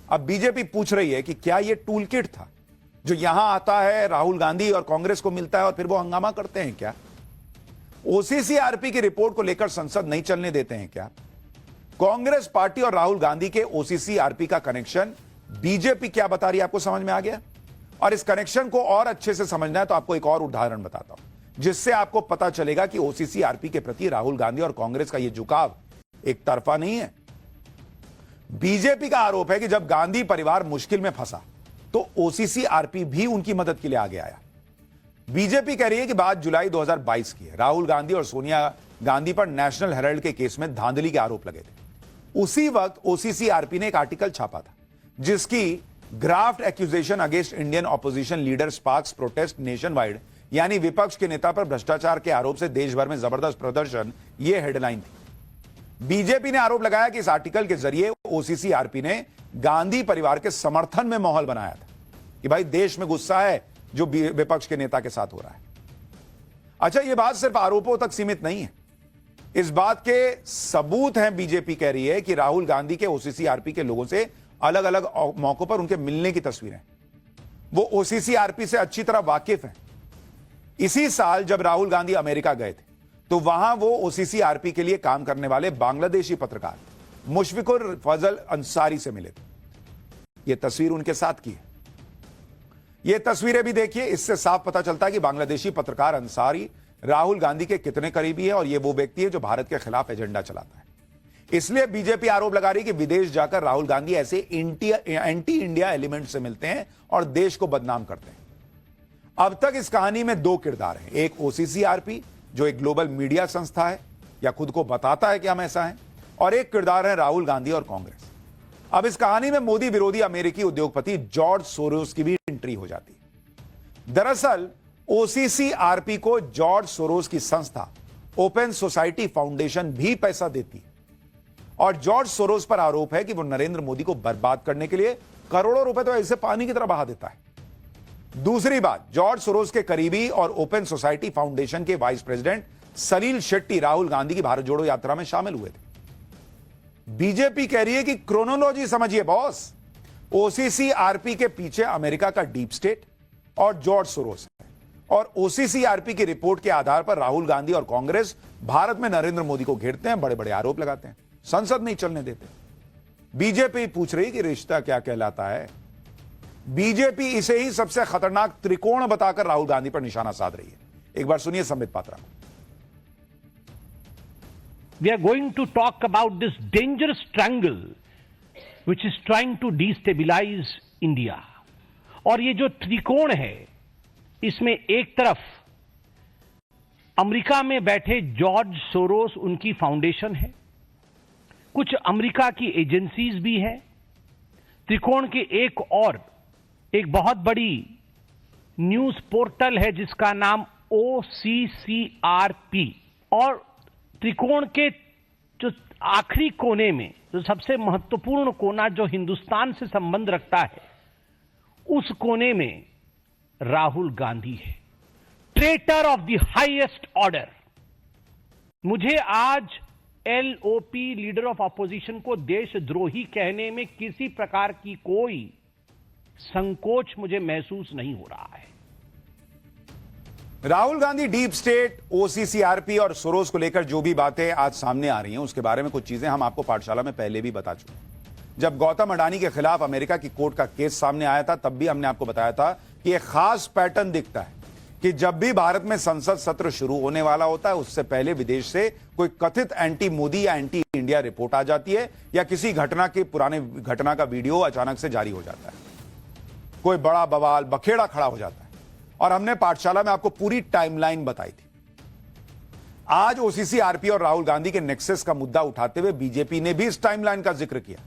अब बीजेपी पूछ रही है कि क्या यह टूल किट था जो यहां आता है, राहुल गांधी और कांग्रेस को मिलता है और फिर वो हंगामा करते हैं क्या? ओसीसीआरपी की रिपोर्ट को लेकर संसद नहीं चलने देते हैं क्या? कांग्रेस पार्टी और राहुल गांधी के ओसीसीआरपी का कनेक्शन बीजेपी क्या बता रही है, आपको समझ में आ गया? और इस कनेक्शन को और अच्छे से समझना है तो आपको एक और उदाहरण बताता हूं, जिससे आपको पता चलेगा कि ओसीसीआरपी के प्रति राहुल गांधी और कांग्रेस का यह झुकाव एक तरफा नहीं है। बीजेपी का आरोप है कि जब गांधी परिवार मुश्किल में फंसा तो ओसीसीआरपी भी उनकी मदद के लिए आगे आया। बीजेपी कह रही है कि बात जुलाई 2022 की है। राहुल गांधी और सोनिया गांधी पर नेशनल हेराल्ड के केस में धांधली के आरोप लगे थे। उसी वक्त ओसीसीआरपी ने एक आर्टिकल छापा था जिसकी graft accusation against Indian opposition leader sparks protest nation wide, यानी विपक्ष के नेता पर भ्रष्टाचार के आरोप से देश भर में जबरदस्त प्रदर्शन, यह हेडलाइन थी। बीजेपी ने आरोप लगाया कि इस आर्टिकल के जरिए ओसीसीआरपी ने गांधी परिवार के समर्थन में माहौल बनाया था कि भाई देश में गुस्सा है जो विपक्ष के नेता के साथ हो रहा है। अच्छा, यह बात सिर्फ आरोपों तक सीमित नहीं है, इस बात के सबूत हैं। बीजेपी कह रही है कि राहुल गांधी के ओसीसीआरपी के लोगों से अलग अलग मौकों पर उनके मिलने की तस्वीरें, वो ओसीसीआरपी से अच्छी तरह वाकिफ हैं। इसी साल जब राहुल गांधी अमेरिका गए थे तो वहां वो ओसीसीआरपी के लिए काम करने वाले बांग्लादेशी पत्रकार मुशफिकुर फजल अंसारी से मिले थे। यह तस्वीर उनके साथ की है। ये तस्वीरें भी देखिए, इससे साफ पता चलता है कि बांग्लादेशी पत्रकार अंसारी राहुल गांधी के कितने करीबी है और ये वो व्यक्ति है जो भारत के खिलाफ एजेंडा चलाता है। इसलिए बीजेपी आरोप लगा रही है कि विदेश जाकर राहुल गांधी ऐसे एंटी इंडिया एलिमेंट से मिलते हैं और देश को बदनाम करते हैं। अब तक इस कहानी में 2 किरदार हैं, एक ओसीसीआरपी जो एक ग्लोबल मीडिया संस्था है या खुद को बताता है कि हम ऐसा हैं, और एक किरदार है राहुल गांधी और कांग्रेस। अब इस कहानी में मोदी विरोधी अमेरिकी उद्योगपति जॉर्ज सोरोस की भी एंट्री हो जाती है। दरअसल ओसीसीआरपी को जॉर्ज सोरोस की संस्था ओपन सोसाइटी फाउंडेशन भी पैसा देती है और जॉर्ज सोरोस पर आरोप है कि वो नरेंद्र मोदी को बर्बाद करने के लिए करोड़ों रुपए तो ऐसे पानी की तरह बहा देता है। दूसरी बात, जॉर्ज सोरोस के करीबी और ओपन सोसाइटी फाउंडेशन के वाइस प्रेसिडेंट सलील शेट्टी राहुल गांधी की भारत जोड़ो यात्रा में शामिल हुए थे। बीजेपी कह रही है कि क्रोनोलॉजी समझिए बॉस, ओसीसीआरपी के पीछे अमेरिका का डीप स्टेट और जॉर्ज सोरोस है, और ओसीसीआरपी की रिपोर्ट के आधार पर राहुल गांधी और कांग्रेस भारत में नरेंद्र मोदी को घेरते हैं, बड़े बड़े आरोप लगाते हैं, संसद नहीं चलने देते। बीजेपी पूछ रही कि रिश्ता क्या कहलाता है। बीजेपी इसे ही सबसे खतरनाक त्रिकोण बताकर राहुल गांधी पर निशाना साध रही है। एक बार सुनिए संबित पात्रा को। We are going to talk about this dangerous triangle which is trying to destabilize India. और ये जो त्रिकोण है, इसमें एक तरफ अमेरिका में बैठे जॉर्ज सोरोस, उनकी फाउंडेशन है, कुछ अमेरिका की एजेंसीज भी हैं। त्रिकोण के एक बहुत बड़ी न्यूज पोर्टल है जिसका नाम OCCRP, और त्रिकोण के जो आखिरी कोने में जो सबसे महत्वपूर्ण कोना जो हिंदुस्तान से संबंध रखता है, उस कोने में राहुल गांधी है, traitor of the highest order. मुझे आज LOP लीडर ऑफ अपोजिशन को देशद्रोही कहने में किसी प्रकार की कोई संकोच मुझे महसूस नहीं हो रहा है। Rahul Gandhi, deep state, OCCRP और सोरोस को लेकर जो भी बातें आज सामने आ रही हैं उसके बारे में कुछ चीजें हम आपको पाठशाला में पहले भी बता चुके हैं। जब गौतम अडानी के खिलाफ अमेरिका की कोर्ट का केस सामने आया था तब भी हमने आपको बताया था कि एक खास पैटर्न दिखता है कि जब भी भारत में संसद सत्र शुरू होने वाला होता है उससे पहले विदेश से कोई कथित एंटी मोदी या एंटी इंडिया रिपोर्ट आ जाती है या किसी पुराने घटना का वीडियो अचानक से जारी हो जाता है, कोई बड़ा बवाल बखेड़ा खड़ा हो जाता है। और हमने पाठशाला में आपको पूरी टाइमलाइन बताई थी। आज ओसीसीआरपी और राहुल गांधी के नेक्सस का मुद्दा उठाते हुए बीजेपी ने भी इस टाइमलाइन का जिक्र किया।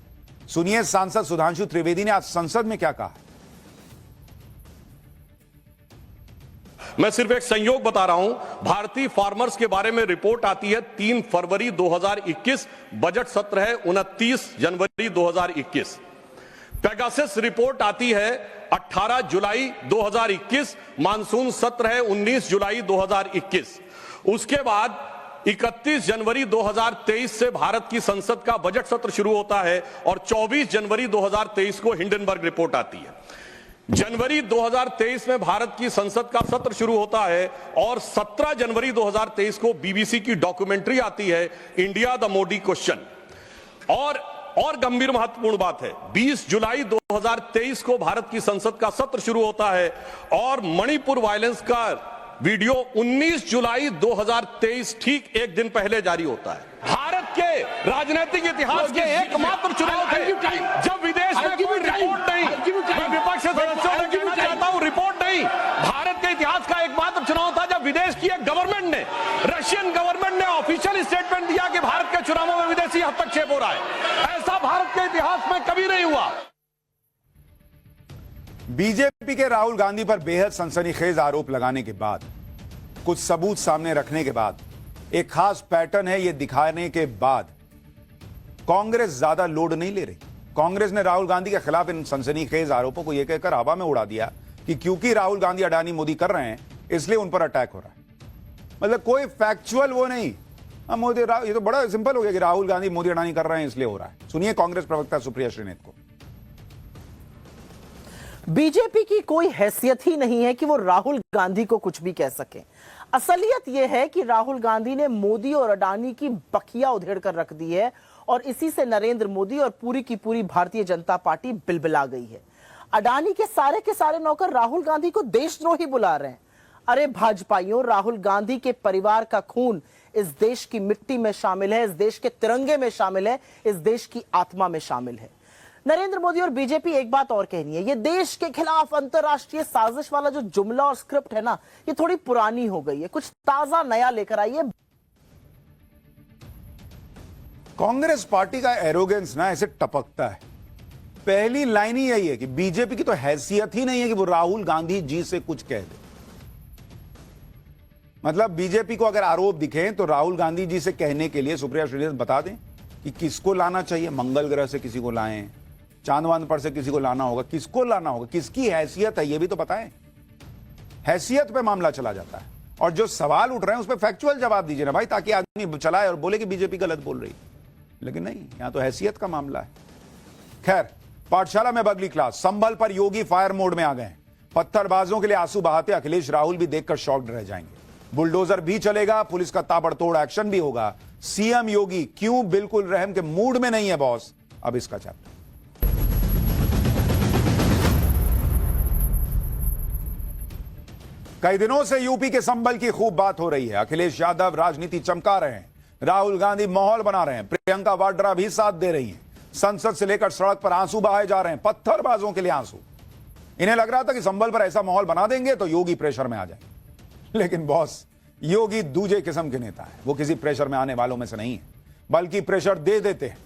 सुनिए सांसद सुधांशु त्रिवेदी ने आज संसद में क्या कहा। मैं सिर्फ एक संयोग बता रहा हूं, भारतीय फार्मर्स के बारे में रिपोर्ट आती है 3 फरवरी 2021, बजट सत्र है 29 जनवरी 2021। पेगासस रिपोर्ट आती है 18 जुलाई 2021, मानसून सत्र है 19 जुलाई 2021। उसके बाद 31 जनवरी 2023 से भारत की संसद का बजट सत्र शुरू होता है और 24 जनवरी 2023 को हिंडनबर्ग रिपोर्ट आती है। जनवरी 2023 में भारत की संसद का सत्र शुरू होता है और 17 जनवरी 2023 को बीबीसी की डॉक्यूमेंट्री आती है, इंडिया द मोदी क्वेश्चन। और गंभीर महत्वपूर्ण बात है, 20 जुलाई 2023 को भारत की संसद का सत्र शुरू होता है और मणिपुर वायलेंस का वीडियो 19 जुलाई 2023 ठीक एक दिन पहले जारी होता है। भारत के राजनीतिक इतिहास के एकमात्र चुनाव थे जब विदेश में कोई रिपोर्ट नहीं, मैं विपक्ष के सदस्यों से कहना चाहता हूं, रिपोर्ट नहीं, भारत के इतिहास का एकमात्र चुनाव था जब विदेश की एक गवर्नमेंट ने, रशियन गवर्नमेंट ने ऑफिशियल स्टेटमेंट दिया कि भारत के चुनावों में विदेशी हस्तक्षेप हो रहा है। ऐसा भारत के इतिहास में कभी नहीं हुआ। बीजेपी के राहुल गांधी पर बेहद सनसनीखेज आरोप लगाने के बाद, कुछ सबूत सामने रखने के बाद, एक खास पैटर्न है यह दिखाने के बाद कांग्रेस ज्यादा लोड नहीं ले रही। कांग्रेस ने राहुल गांधी के खिलाफ इन सनसनीखेज आरोपों को यह कहकर हवा में उड़ा दिया कि क्योंकि राहुल गांधी अडानी मोदी कर रहे हैं इसलिए उन पर अटैक हो रहा है। मतलब कोई फैक्चुअल वो नहीं, मोदी, ये तो बड़ा सिंपल हो गया कि राहुल गांधी मोदी अडानी कर रहे हैं इसलिए हो रहा है। सुनिए कांग्रेस प्रवक्ता सुप्रिया श्रीनेत को। बीजेपी की कोई हैसियत ही नहीं है कि वो राहुल गांधी को कुछ भी कह सके। असलियत यह है कि राहुल गांधी ने मोदी और अडानी की बखिया उधेड़ कर रख दी है और इसी से नरेंद्र मोदी और पूरी की पूरी भारतीय जनता पार्टी बिलबिला गई है। अडानी के सारे नौकर राहुल गांधी को देशद्रोही बुला रहे हैं। अरे भाजपाइयों, राहुल गांधी के परिवार का खून इस देश की मिट्टी में शामिल है, इस देश के तिरंगे में शामिल है, इस देश की आत्मा में शामिल है। नरेंद्र मोदी और बीजेपी एक बात और कहनी है, ये देश के खिलाफ अंतरराष्ट्रीय साजिश वाला जो जुमला और स्क्रिप्ट है ना, ये थोड़ी पुरानी हो गई है, कुछ ताजा नया लेकर आइए। कांग्रेस पार्टी का एरोगेंस ना ऐसे टपकता है। पहली लाइन ही यही है कि बीजेपी की तो हैसियत ही नहीं है कि वो राहुल गांधी जी से कुछ कह दे। मतलब बीजेपी को अगर आरोप दिखे तो राहुल गांधी जी से कहने के लिए सुप्रिया श्रीनेत बता दें कि किसको लाना चाहिए, मंगल ग्रह से किसी को लाएं, चांद वांद पर से किसी को लाना होगा, किसको लाना होगा, किसकी हैसियत है ये भी तो बताएं। हैसियत पे मामला चला जाता है और जो सवाल उठ रहे हैं उस पर फैक्चुअल जवाब दीजिए ना भाई, ताकि आदमी चलाए और बोले कि बीजेपी गलत बोल रही। लेकिन नहीं, यहां तो हैसियत का मामला है। खैर, पाठशाला में बगली क्लास। संभल पर योगी फायर मोड में आ गए। पत्थरबाजों के लिए आंसू बहाते अखिलेश राहुल भी देखकर शॉक्ड रह जाएंगे। बुलडोजर भी चलेगा, पुलिस का ताबड़तोड़ एक्शन भी होगा। सीएम योगी क्यों बिल्कुल रहम के मूड में नहीं है बॉस, अब इसका चैप्टर। कई दिनों से यूपी के संभल की खूब बात हो रही है। अखिलेश यादव राजनीति चमका रहे हैं, राहुल गांधी माहौल बना रहे हैं, प्रियंका वाड्रा भी साथ दे रही हैं। संसद से लेकर सड़क पर आंसू बहाए जा रहे हैं, पत्थरबाजों के लिए आंसू। इन्हें लग रहा था कि संभल पर ऐसा माहौल बना देंगे तो योगी प्रेशर में आ जाएंगे। लेकिन बॉस, योगी दूजे किस्म के नेता है, वो किसी प्रेशर में आने वालों में से नहीं है, बल्कि प्रेशर दे देते हैं।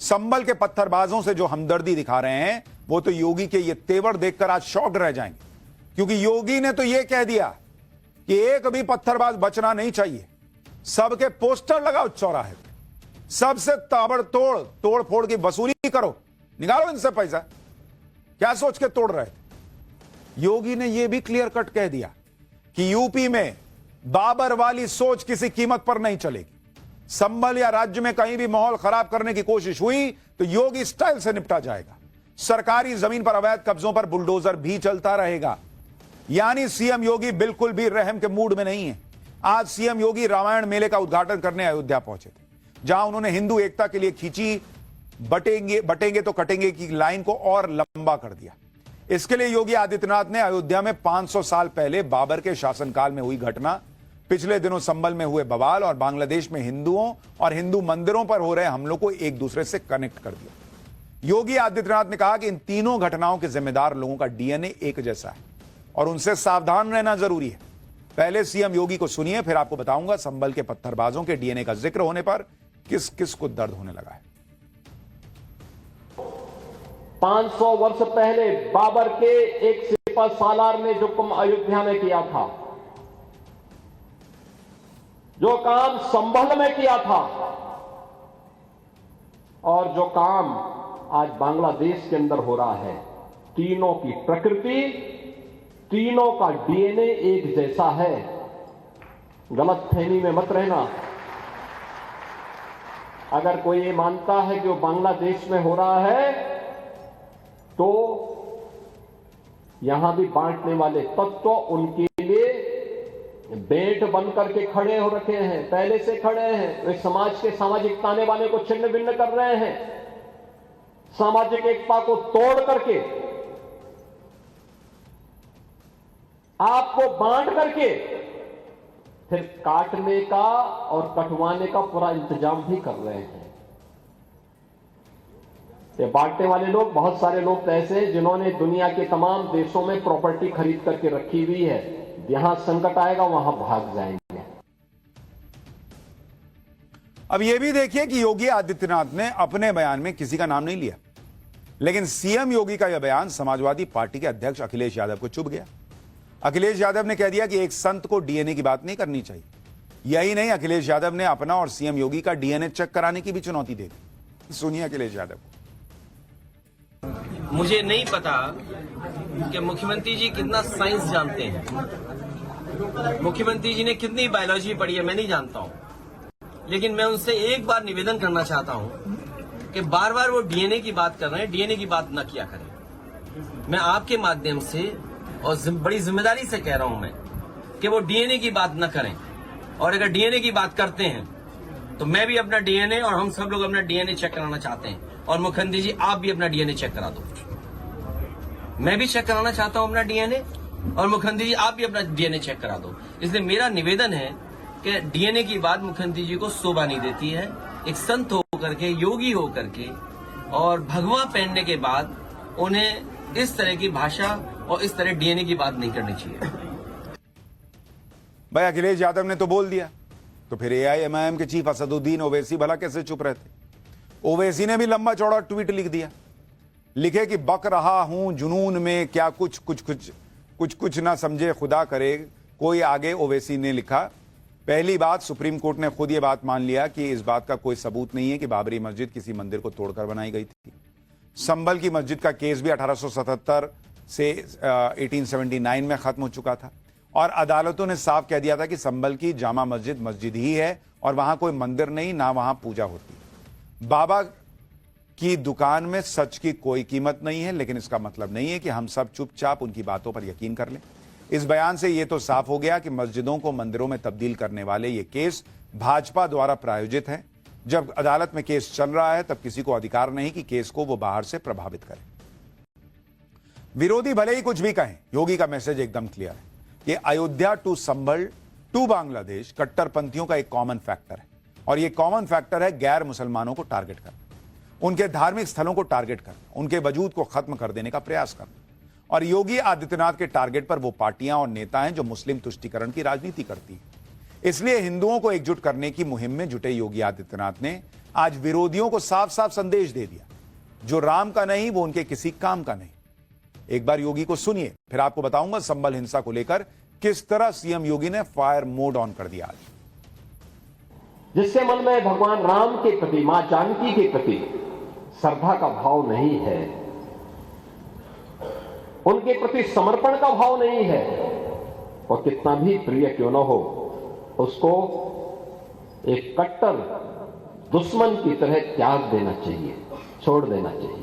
संभल के पत्थरबाजों से जो हमदर्दी दिखा रहे हैं वो तो योगी के ये तेवर देखकर आज शॉक्ड रह जाएंगे, क्योंकि योगी ने तो ये कह दिया कि एक भी पत्थरबाज बचना नहीं चाहिए, सबके पोस्टर लगाओ चौराहे पे, सबसे ताबड़तोड़ तोड़ फोड़ की वसूली करो, निकालो इनसे पैसा। क्या सोच के तोड़ रहे थे? योगी ने यह भी क्लियर कट कह दिया कि यूपी में बाबर वाली सोच किसी कीमत पर नहीं चलेगी। संभल या राज्य में कहीं भी माहौल खराब करने की कोशिश हुई तो योगी स्टाइल से निपटा जाएगा। सरकारी जमीन पर अवैध कब्जों पर बुलडोजर भी चलता रहेगा। यानी सीएम योगी बिल्कुल भी रहम के मूड में नहीं है। आज सीएम योगी रामायण मेले का उद्घाटन करने अयोध्या पहुंचे थे, जहां उन्होंने हिंदू एकता के लिए खींची बटेंगे तो कटेंगे की लाइन को और लंबा कर दिया। इसके लिए योगी आदित्यनाथ ने अयोध्या में 500 साल पहले बाबर के शासनकाल में हुई घटना, पिछले दिनों संभल में हुए बवाल और बांग्लादेश में हिंदुओं और हिंदू मंदिरों पर हो रहे हमलों को एक दूसरे से कनेक्ट कर दिया। योगी आदित्यनाथ ने कहा कि इन तीनों घटनाओं के जिम्मेदार लोगों का डीएनए एक जैसा है और उनसे सावधान रहना जरूरी है। पहले सीएम योगी को सुनिए, फिर आपको बताऊंगा संभल के पत्थरबाजों के डीएनए का जिक्र होने पर किस किस को दर्द होने लगा है। 500 वर्ष पहले बाबर के एक सिपह सालार ने जो काम अयोध्या में किया था, जो काम संभल में किया था और जो काम आज बांग्लादेश के अंदर हो रहा है, तीनों की प्रकृति, तीनों का डीएनए एक जैसा है। गलतफहमी में मत रहना। अगर कोई ये मानता है कि वो बांग्लादेश में हो रहा है तो यहां भी बांटने वाले तत्व उनके लिए बेट बन करके खड़े हो रखे हैं, पहले से खड़े हैं। वे समाज के सामाजिक ताने बाने को छिन्न भिन्न कर रहे हैं, सामाजिक एकता को तोड़ करके, आपको बांट करके फिर काटने का और कटवाने का पूरा इंतजाम भी कर रहे हैं। ये बांटने वाले लोग, बहुत सारे लोग तो ऐसे हैं जिन्होंने दुनिया के तमाम देशों में प्रॉपर्टी खरीद करके रखी हुई है, यहां संकट आएगा वहां भाग जाएंगे। अब यह भी देखिए कि योगी आदित्यनाथ ने अपने बयान में किसी का नाम नहीं लिया, लेकिन सीएम योगी का यह बयान समाजवादी पार्टी के अध्यक्ष अखिलेश यादव को चुभ गया। अखिलेश यादव ने कह दिया कि एक संत को डीएनए की बात नहीं करनी चाहिए। यही नहीं, अखिलेश यादव ने अपना और सीएम योगी का डीएनए चेक कराने की भी चुनौती दे दी। सुनिए अखिलेश यादव। मुझे नहीं पता कि मुख्यमंत्री जी कितना साइंस जानते हैं, मुख्यमंत्री जी ने कितनी बायोलॉजी पढ़ी है, मैं नहीं जानता हूं। लेकिन मैं उनसे एक बार निवेदन करना चाहता हूं कि बार बार वो डीएनए की बात कर रहे हैं, डीएनए की बात न किया करें। मैं आपके माध्यम से और बड़ी जिम्मेदारी से कह रहा हूं मैं कि वो डीएनए की बात न करें, और अगर डीएनए की बात करते हैं तो मैं भी अपना डीएनए और हम सब लोग अपना डीएनए चेक कराना चाहते हैं। और मुखर्जी जी, आप भी अपना डीएनए चेक करा दो। मैं भी चेक कराना चाहता हूं अपना डीएनए, और मुखर्जी जी आप भी अपना डीएनए चेक करा दो। इसलिए मेरा निवेदन है कि डीएनए की बात मुखर्जी जी को शोभा नहीं देती है। एक संत होकर के, योगी होकर के और भगवा पहनने के बाद उन्हें इस तरह की भाषा और इस तरह डीएनए की बात नहीं करनी चाहिए। भाई अखिलेश यादव ने तो बोल दिया, तो फिर एआईएमआईएम के चीफ असदुद्दीन ओवैसी भला कैसे चुप रहते? ओवैसी ने भी लंबा चौड़ा ट्वीट लिख दिया, लिखे कि बक रहा हूं जुनून में, क्या कुछ ना समझे खुदा करे कोई। आगे ओवैसी ने लिखा, पहली बात, सुप्रीम कोर्ट ने खुद यह बात मान लिया कि इस बात का कोई सबूत नहीं है कि बाबरी मस्जिद किसी मंदिर को तोड़कर बनाई गई थी। संभल की मस्जिद का केस भी 1877 से 1879 में खत्म हो चुका था, और अदालतों ने साफ कह दिया था कि संभल की जामा मस्जिद मस्जिद ही है और वहां कोई मंदिर नहीं, ना वहां पूजा होती। बाबा की दुकान में सच की कोई कीमत नहीं है, लेकिन इसका मतलब नहीं है कि हम सब चुपचाप उनकी बातों पर यकीन कर लें। इस बयान से यह तो साफ हो गया कि मस्जिदों को मंदिरों में तब्दील करने वाले ये केस भाजपा द्वारा प्रायोजित है। जब अदालत में केस चल रहा है तब किसी को अधिकार नहीं कि केस को वो बाहर से प्रभावित करे। विरोधी भले ही कुछ भी कहें, योगी का मैसेज एकदम क्लियर है कि अयोध्या टू संभल टू बांग्लादेश कट्टरपंथियों का एक कॉमन फैक्टर है, और यह कॉमन फैक्टर है गैर मुसलमानों को टारगेट करना, उनके धार्मिक स्थलों को टारगेट करना, उनके वजूद को खत्म कर देने का प्रयास करना। और योगी आदित्यनाथ के टारगेट पर वो पार्टियां और नेता हैं जो मुस्लिम तुष्टीकरण की राजनीति करती हैं। इसलिए हिंदुओं को एकजुट करने की मुहिम में जुटे योगी आदित्यनाथ ने आज विरोधियों को साफ साफ संदेश दे दिया, जो राम का नहीं वो उनके किसी काम का नहीं। एक बार योगी को सुनिए, फिर आपको बताऊंगा संभल हिंसा को लेकर किस तरह सीएम योगी ने फायर मोड ऑन कर दिया। आज जिसके मन में भगवान राम के प्रति, मां जानकी के प्रति श्रद्धा का भाव नहीं है, उनके प्रति समर्पण का भाव नहीं है, और कितना भी प्रिय क्यों न हो, उसको एक कट्टर दुश्मन की तरह त्याग देना चाहिए, छोड़ देना चाहिए।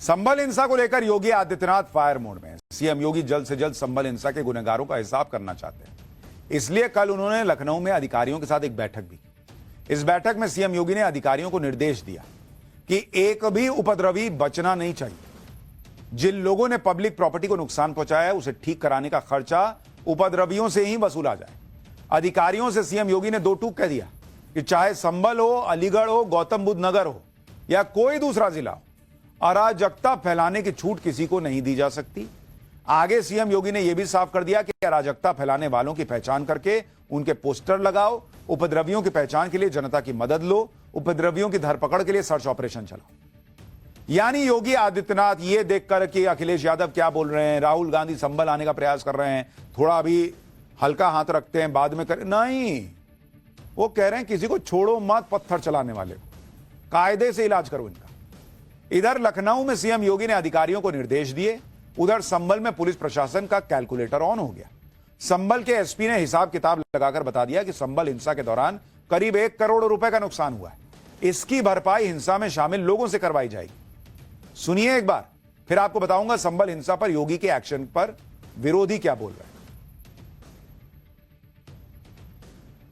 संभल हिंसा को लेकर योगी आदित्यनाथ फायर मोड में हैं। सीएम योगी जल्द से जल्द संभल हिंसा के गुनहगारों का हिसाब करना चाहते हैं। इसलिए कल उन्होंने लखनऊ में अधिकारियों के साथ एक बैठक भी की। इस बैठक में सीएम योगी ने अधिकारियों को निर्देश दिया कि एक भी उपद्रवी बचना नहीं चाहिए। जिन लोगों ने पब्लिक प्रॉपर्टी को नुकसान पहुंचाया है उसे ठीक कराने का खर्चा उपद्रवियों से ही वसूला जाए। अधिकारियों से सीएम योगी ने दो टूक कह दिया कि चाहे संभल हो, अलीगढ़ हो, गौतम बुद्ध नगर हो या कोई दूसरा जिला हो, अराजकता फैलाने की छूट किसी को नहीं दी जा सकती। आगे सीएम योगी ने यह भी साफ कर दिया कि अराजकता फैलाने वालों की पहचान करके उनके पोस्टर लगाओ, उपद्रवियों की पहचान के लिए जनता की मदद लो, उपद्रवियों की धरपकड़ के लिए सर्च ऑपरेशन चलाओ। यानी योगी आदित्यनाथ ये देखकर कि अखिलेश यादव क्या बोल रहे हैं, राहुल गांधी संभल आने का प्रयास कर रहे हैं, थोड़ा अभी हल्का हाथ रखते हैं, बाद में करें, नहीं, वो कह रहे हैं किसी को छोड़ो मत, पत्थर चलाने वाले को कायदे से इलाज करो इनका। इधर लखनऊ में सीएम योगी ने अधिकारियों को निर्देश दिए, उधर संभल में पुलिस प्रशासन का कैलकुलेटर ऑन हो गया। संभल के एसपी ने हिसाब किताब लगाकर बता दिया कि संभल हिंसा के दौरान करीब 1 करोड़ रुपए का नुकसान हुआ है। इसकी भरपाई हिंसा में शामिल लोगों से करवाई जाएगी। सुनिए एक बार, फिर आपको बताऊंगा संभल हिंसा पर योगी के एक्शन पर विरोधी क्या बोल रहे हैं।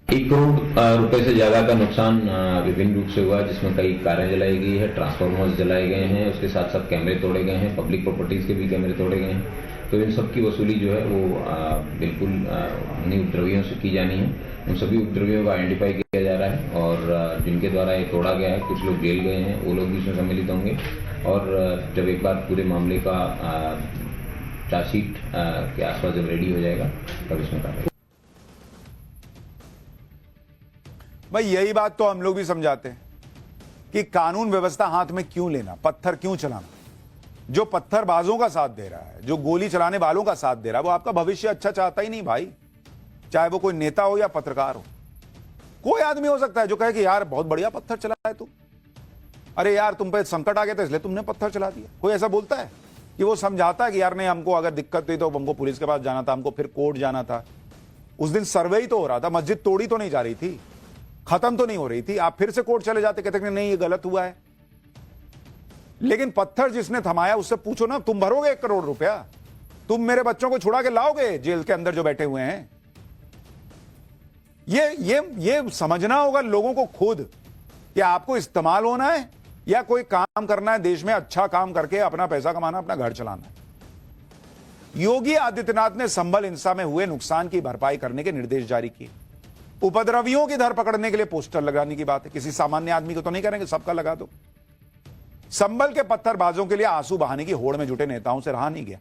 1 करोड़ रुपए से ज्यादा का नुकसान विभिन्न रूप से हुआ, जिसमें कई कारें जलाई गई है, ट्रांसफार्मर्स जलाए गए हैं, उसके साथ साथ कैमरे तोड़े गए हैं, पब्लिक प्रॉपर्टीज के भी कैमरे तोड़े गए हैं। तो इन सब की वसूली जो है वो बिल्कुल उन्हीं उपद्रवियों से की जानी है। उन सभी उपद्रवियों का आइडेंटिफाई किया जा रहा है और जिनके द्वारा ये तोड़ा गया है, कुछ लोग जेल गए हैं, वो लोग भी इसमें सम्मिलित होंगे। और जब एक बार पूरे मामले का चार्जशीट के आसपास जब रेडी हो जाएगा तब इसमें कार्रवाई। भाई यही बात तो हम लोग भी समझाते हैं कि कानून व्यवस्था हाथ में क्यों लेना, पत्थर क्यों चलाना। जो पत्थरबाजों का साथ दे रहा है, जो गोली चलाने वालों का साथ दे रहा है, वो आपका भविष्य अच्छा चाहता ही नहीं भाई। चाहे वो कोई नेता हो या पत्रकार हो, कोई आदमी हो सकता है जो कहे कि यार बहुत बढ़िया पत्थर चलाया है तुम, अरे यार तुम पे संकट आ गया था इसलिए तुमने पत्थर चला दिया। कोई ऐसा बोलता है कि वो समझाता है कि यार नहीं, हमको अगर दिक्कत हुई तो हमको पुलिस के पास जाना था, हमको फिर कोर्ट जाना था। उस दिन सर्वे ही तो हो रहा था, मस्जिद तोड़ी तो नहीं जा रही थी, खत्म तो नहीं हो रही थी। आप फिर से कोर्ट चले जाते, कहते नहीं ये गलत हुआ है। लेकिन पत्थर जिसने थमाया उससे पूछो ना, तुम भरोगे 1 करोड़ रुपया? तुम मेरे बच्चों को छुड़ा के लाओगे जेल के अंदर जो बैठे हुए हैं? ये समझना होगा लोगों को खुद कि आपको इस्तेमाल होना है या कोई काम करना है, देश में अच्छा काम करके अपना पैसा कमाना, अपना घर चलाना है। योगी आदित्यनाथ ने संभल हिंसा में हुए नुकसान की भरपाई करने के निर्देश जारी किए। उपद्रवियों की धर पकड़ने के लिए पोस्टर लगाने की बात है, किसी सामान्य आदमी को तो नहीं करेंगे, सबका लगा दो। संभल के पत्थरबाजों के लिए आंसू बहाने की होड़ में जुटे नेताओं से रहा नहीं गया।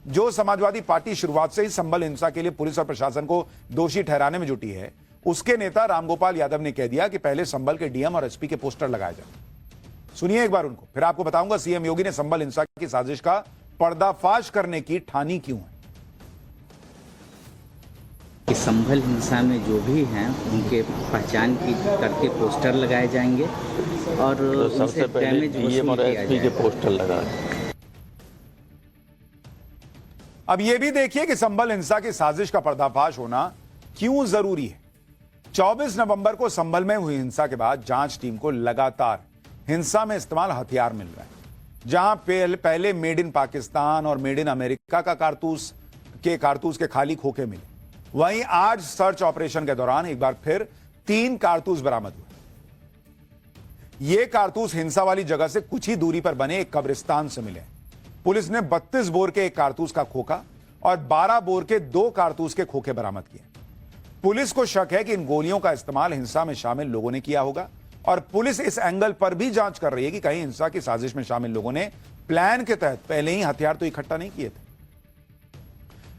जो समाजवादी पार्टी शुरुआत से ही संभल हिंसा के लिए पुलिस और प्रशासन को दोषी ठहराने में जुटी है, उसके नेता रामगोपाल यादव ने कह दिया कि पहले संभल के डीएम और एसपी के पोस्टर लगाए जाए। सुनिए एक बार उनको, फिर आपको बताऊंगा सीएम योगी ने संभल हिंसा की साजिश का पर्दाफाश करने की ठानी क्यों है। कि संभल हिंसा में जो भी हैं उनके पहचान की करके पोस्टर लगाए जाएंगे और तो सबसे पहले डीएम और एसपी के पोस्टर लगाए। अब यह भी देखिए कि संभल हिंसा की साजिश का पर्दाफाश होना क्यों जरूरी है। 24 नवंबर को संभल में हुई हिंसा के बाद जांच टीम को लगातार हिंसा में इस्तेमाल हथियार मिल रहा है। जहां पहले मेड इन पाकिस्तान और मेड इन अमेरिका का कारतूस के खाली खोखे मिले, वहीं आज सर्च ऑपरेशन के दौरान एक बार फिर 3 कारतूस बरामद हुए। ये कारतूस हिंसा वाली जगह से कुछ ही दूरी पर बने एक कब्रिस्तान से मिले। पुलिस ने 32 बोर के एक कारतूस का खोखा और 12 बोर के 2 कारतूस के खोखे बरामद किए। पुलिस को शक है कि इन गोलियों का इस्तेमाल हिंसा में शामिल लोगों ने किया होगा और पुलिस इस एंगल पर भी जांच कर रही है कि कहीं हिंसा की साजिश में शामिल लोगों ने प्लान के तहत पहले ही हथियार तो इकट्ठा नहीं किए थे।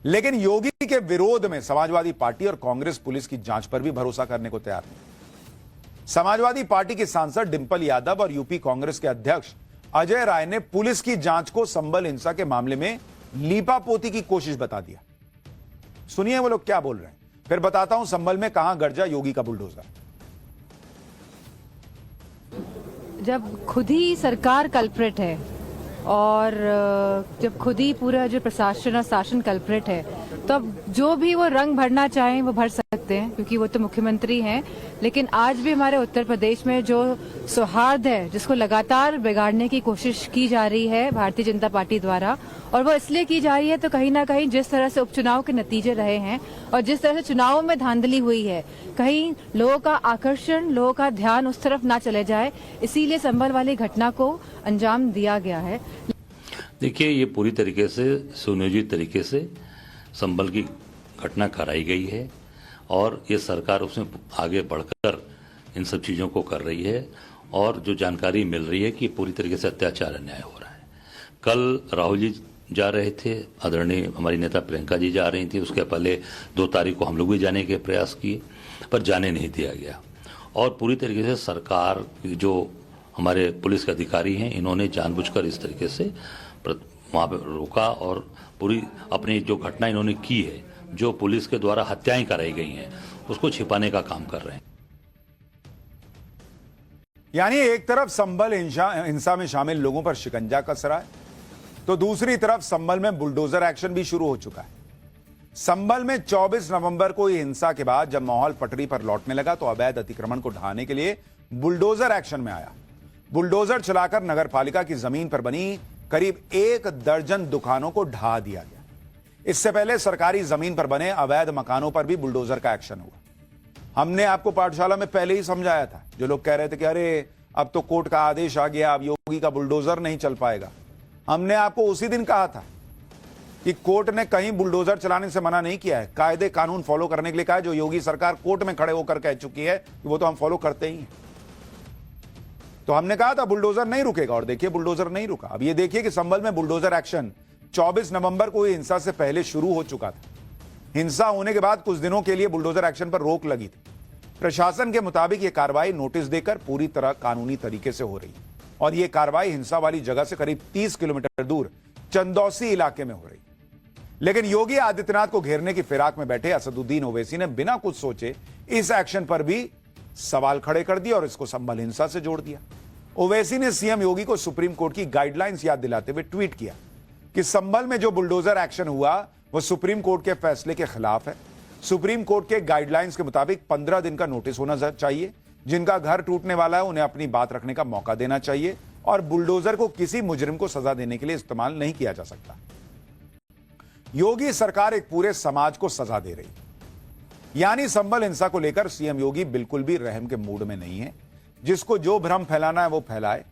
लेकिन योगी के विरोध में समाजवादी पार्टी और कांग्रेस पुलिस की जांच पर भी भरोसा करने को तैयार नहीं। समाजवादी पार्टी की सांसद डिंपल यादव और यूपी कांग्रेस के अध्यक्ष अजय राय ने पुलिस की जांच को संभल हिंसा के मामले में लीपापोती की कोशिश बता दिया। सुनिए वो लोग क्या बोल रहे हैं, फिर बताता हूं संभल में कहां गरजा योगी का बुलडोजर। जब खुद ही सरकार कल्प्रिट है और जब खुद ही पूरा जो प्रशासन और शासन कल्प्रेट है, तो अब जो भी वो रंग भरना चाहें वो भर सकते हैं, क्योंकि वो तो मुख्यमंत्री हैं। लेकिन आज भी हमारे उत्तर प्रदेश में जो सौहार्द है, जिसको लगातार बिगाड़ने की कोशिश की जा रही है भारतीय जनता पार्टी द्वारा, और वो इसलिए की जा रही है तो कहीं ना कहीं जिस तरह से उपचुनाव के नतीजे रहे हैं और जिस तरह से चुनावों में धांधली हुई है, कहीं लोगों का आकर्षण, लोगों का ध्यान उस तरफ ना चले जाए, इसीलिए संभल वाली घटना को अंजाम दिया गया है। देखिए, ये पूरी तरीके से सुनियोजित तरीके से संभल की घटना कराई गई है और ये सरकार उसमें आगे बढ़कर इन सब चीज़ों को कर रही है और जो जानकारी मिल रही है कि पूरी तरीके से अत्याचार अन्याय हो रहा है। कल राहुल जी जा रहे थे, आदरणीय हमारी नेता प्रियंका जी जा रही थी, उसके पहले 2 तारीख को हम लोग भी जाने के प्रयास किए पर जाने नहीं दिया गया। और पूरी तरीके से सरकार जो हमारे पुलिस के अधिकारी हैं, इन्होंने जानबूझकर इस तरीके से वहाँ पर रोका और पूरी अपनी जो घटना इन्होंने की है, जो पुलिस के द्वारा हत्याएं कराई गई हैं, उसको छिपाने का काम कर रहे हैं। यानी एक तरफ संभल हिंसा में शामिल लोगों पर शिकंजा कस रहा है, तो दूसरी तरफ संभल में बुलडोजर एक्शन भी शुरू हो चुका है। संभल में 24 नवंबर को हिंसा के बाद जब माहौल पटरी पर लौटने लगा तो अवैध अतिक्रमण को ढहाने के लिए बुलडोजर एक्शन में आया। बुलडोजर चलाकर नगरपालिका की जमीन पर बनी करीब 1 दर्जन दुकानों को ढहा दिया गया। इससे पहले सरकारी जमीन पर बने अवैध मकानों पर भी बुलडोजर का एक्शन हुआ। हमने आपको पाठशाला में पहले ही समझाया था, जो लोग कह रहे थे कि अरे अब तो कोर्ट का आदेश आ गया, अब योगी का बुलडोजर नहीं चल पाएगा। हमने आपको उसी दिन कहा था कि कोर्ट ने कहीं बुलडोजर चलाने से मना नहीं किया है, कायदे कानून फॉलो करने के लिए कहा है। जो योगी सरकार कोर्ट में खड़े होकर कह चुकी है कि वो तो हम फॉलो करते ही हैं। तो हमने कहा था बुलडोजर नहीं रुकेगा, और देखिए बुलडोजर नहीं रुका। अब ये देखिए कि संभल में बुलडोजर एक्शन 24 नवंबर को हिंसा से पहले शुरू हो चुका था। हिंसा होने के बाद कुछ दिनों के लिए बुलडोजर एक्शन पर रोक लगी थी। प्रशासन के मुताबिक यह कार्रवाई नोटिस देकर पूरी तरह कानूनी तरीके से हो रही है और यह कार्रवाई हिंसा वाली जगह से करीब 30 किलोमीटर दूर चंदौसी इलाके में हो रही। लेकिन योगी आदित्यनाथ को घेरने की फिराक में बैठे असदुद्दीन ओवैसी ने बिना कुछ सोचे इस एक्शन पर भी सवाल खड़े कर दिए और इसको संभल हिंसा से जोड़ दिया। ओवैसी ने सीएम योगी को सुप्रीम कोर्ट की गाइडलाइंस याद दिलाते हुए ट्वीट किया कि संभल में जो बुलडोजर एक्शन हुआ वह सुप्रीम कोर्ट के फैसले के खिलाफ है। सुप्रीम कोर्ट के गाइडलाइंस के मुताबिक 15 दिन का नोटिस होना चाहिए। जिनका घर टूटने वाला है उन्हें अपनी बात रखने का मौका देना चाहिए और बुलडोजर को किसी मुजरिम को सजा देने के लिए इस्तेमाल नहीं किया जा सकता। योगी सरकार एक पूरे समाज को सजा दे रही है। यानी संभल हिंसा को लेकर सीएम योगी बिल्कुल भी रहम के मूड में नहीं है। जिसको जो भ्रम फैलाना है वो फैलाए।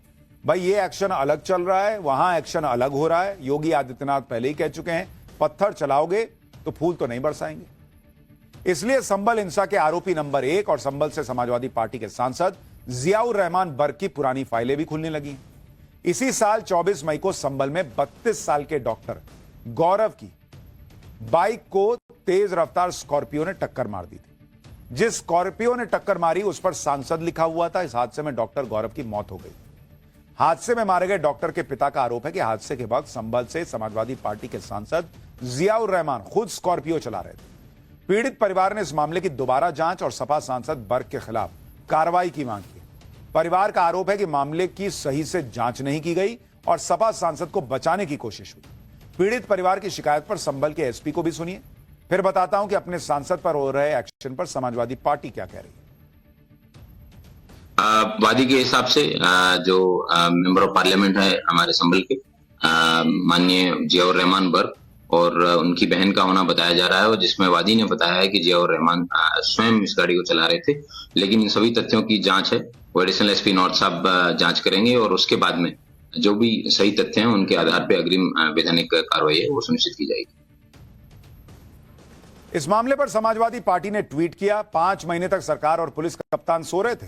भाई ये एक्शन अलग चल रहा है, वहां एक्शन अलग हो रहा है। योगी आदित्यनाथ पहले ही कह चुके हैं पत्थर चलाओगे तो फूल तो नहीं बरसाएंगे। इसलिए संभल हिंसा के आरोपी नंबर 1 और संभल से समाजवादी पार्टी के सांसद जियाउर रहमान बर्क की पुरानी फाइलें भी खुलने लगी। इसी साल 24 मई को संभल में 32 साल के डॉक्टर गौरव की बाइक को तेज रफ्तार स्कॉर्पियो ने टक्कर मार दी थी। जिस स्कॉर्पियो ने टक्कर मारी उस पर सांसद लिखा हुआ था। इस हादसे में डॉक्टर गौरव की मौत हो गई। हादसे में मारे गए डॉक्टर के पिता का आरोप है कि हादसे के वक्त संभल से समाजवादी पार्टी के सांसद जियाउर रहमान खुद स्कॉर्पियो चला रहे थे। पीड़ित परिवार ने इस मामले की दोबारा जांच और सपा सांसद बर्क के खिलाफ कार्रवाई की मांग की। परिवार का आरोप है कि मामले की सही से जांच नहीं की गई और सपा सांसद को बचाने की कोशिश हुई। पीड़ित परिवार की शिकायत पर संभल के एसपी को भी सुनिए, फिर बताता हूं कि अपने सांसद पर हो रहे एक्शन पर समाजवादी पार्टी क्या कह रही है। वादी के हिसाब से जो मेंबर ऑफ पार्लियामेंट है हमारे संभल के माननीय जियाउर रहमान बर्क और उनकी बहन का होना बताया जा रहा है, और जिसमें वादी ने बताया है कि जियाउर रहमान स्वयं इस गाड़ी को चला रहे थे। लेकिन इन सभी तथ्यों की जांच है, वो एडिशनल एसपी नॉर्थ साहब जांच करेंगे और उसके बाद में जो भी सही तथ्य हैं उनके आधार पर अग्रिम वैधानिक कार्रवाई है वो सुनिश्चित की जाएगी। इस मामले पर समाजवादी पार्टी ने ट्वीट किया, 5 महीने तक सरकार और पुलिस कप्तान सो रहे थे।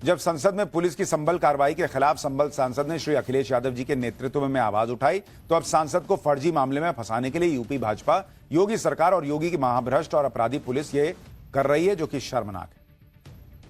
जब संसद में पुलिस की संभल कार्रवाई के खिलाफ संभल सांसद ने श्री अखिलेश यादव जी के नेतृत्व में आवाज उठाई, तो अब सांसद को फर्जी मामले में फंसाने के लिए यूपी भाजपा, योगी सरकार और योगी की महाभ्रष्ट और अपराधी पुलिस ये कर रही है, जो कि शर्मनाक है।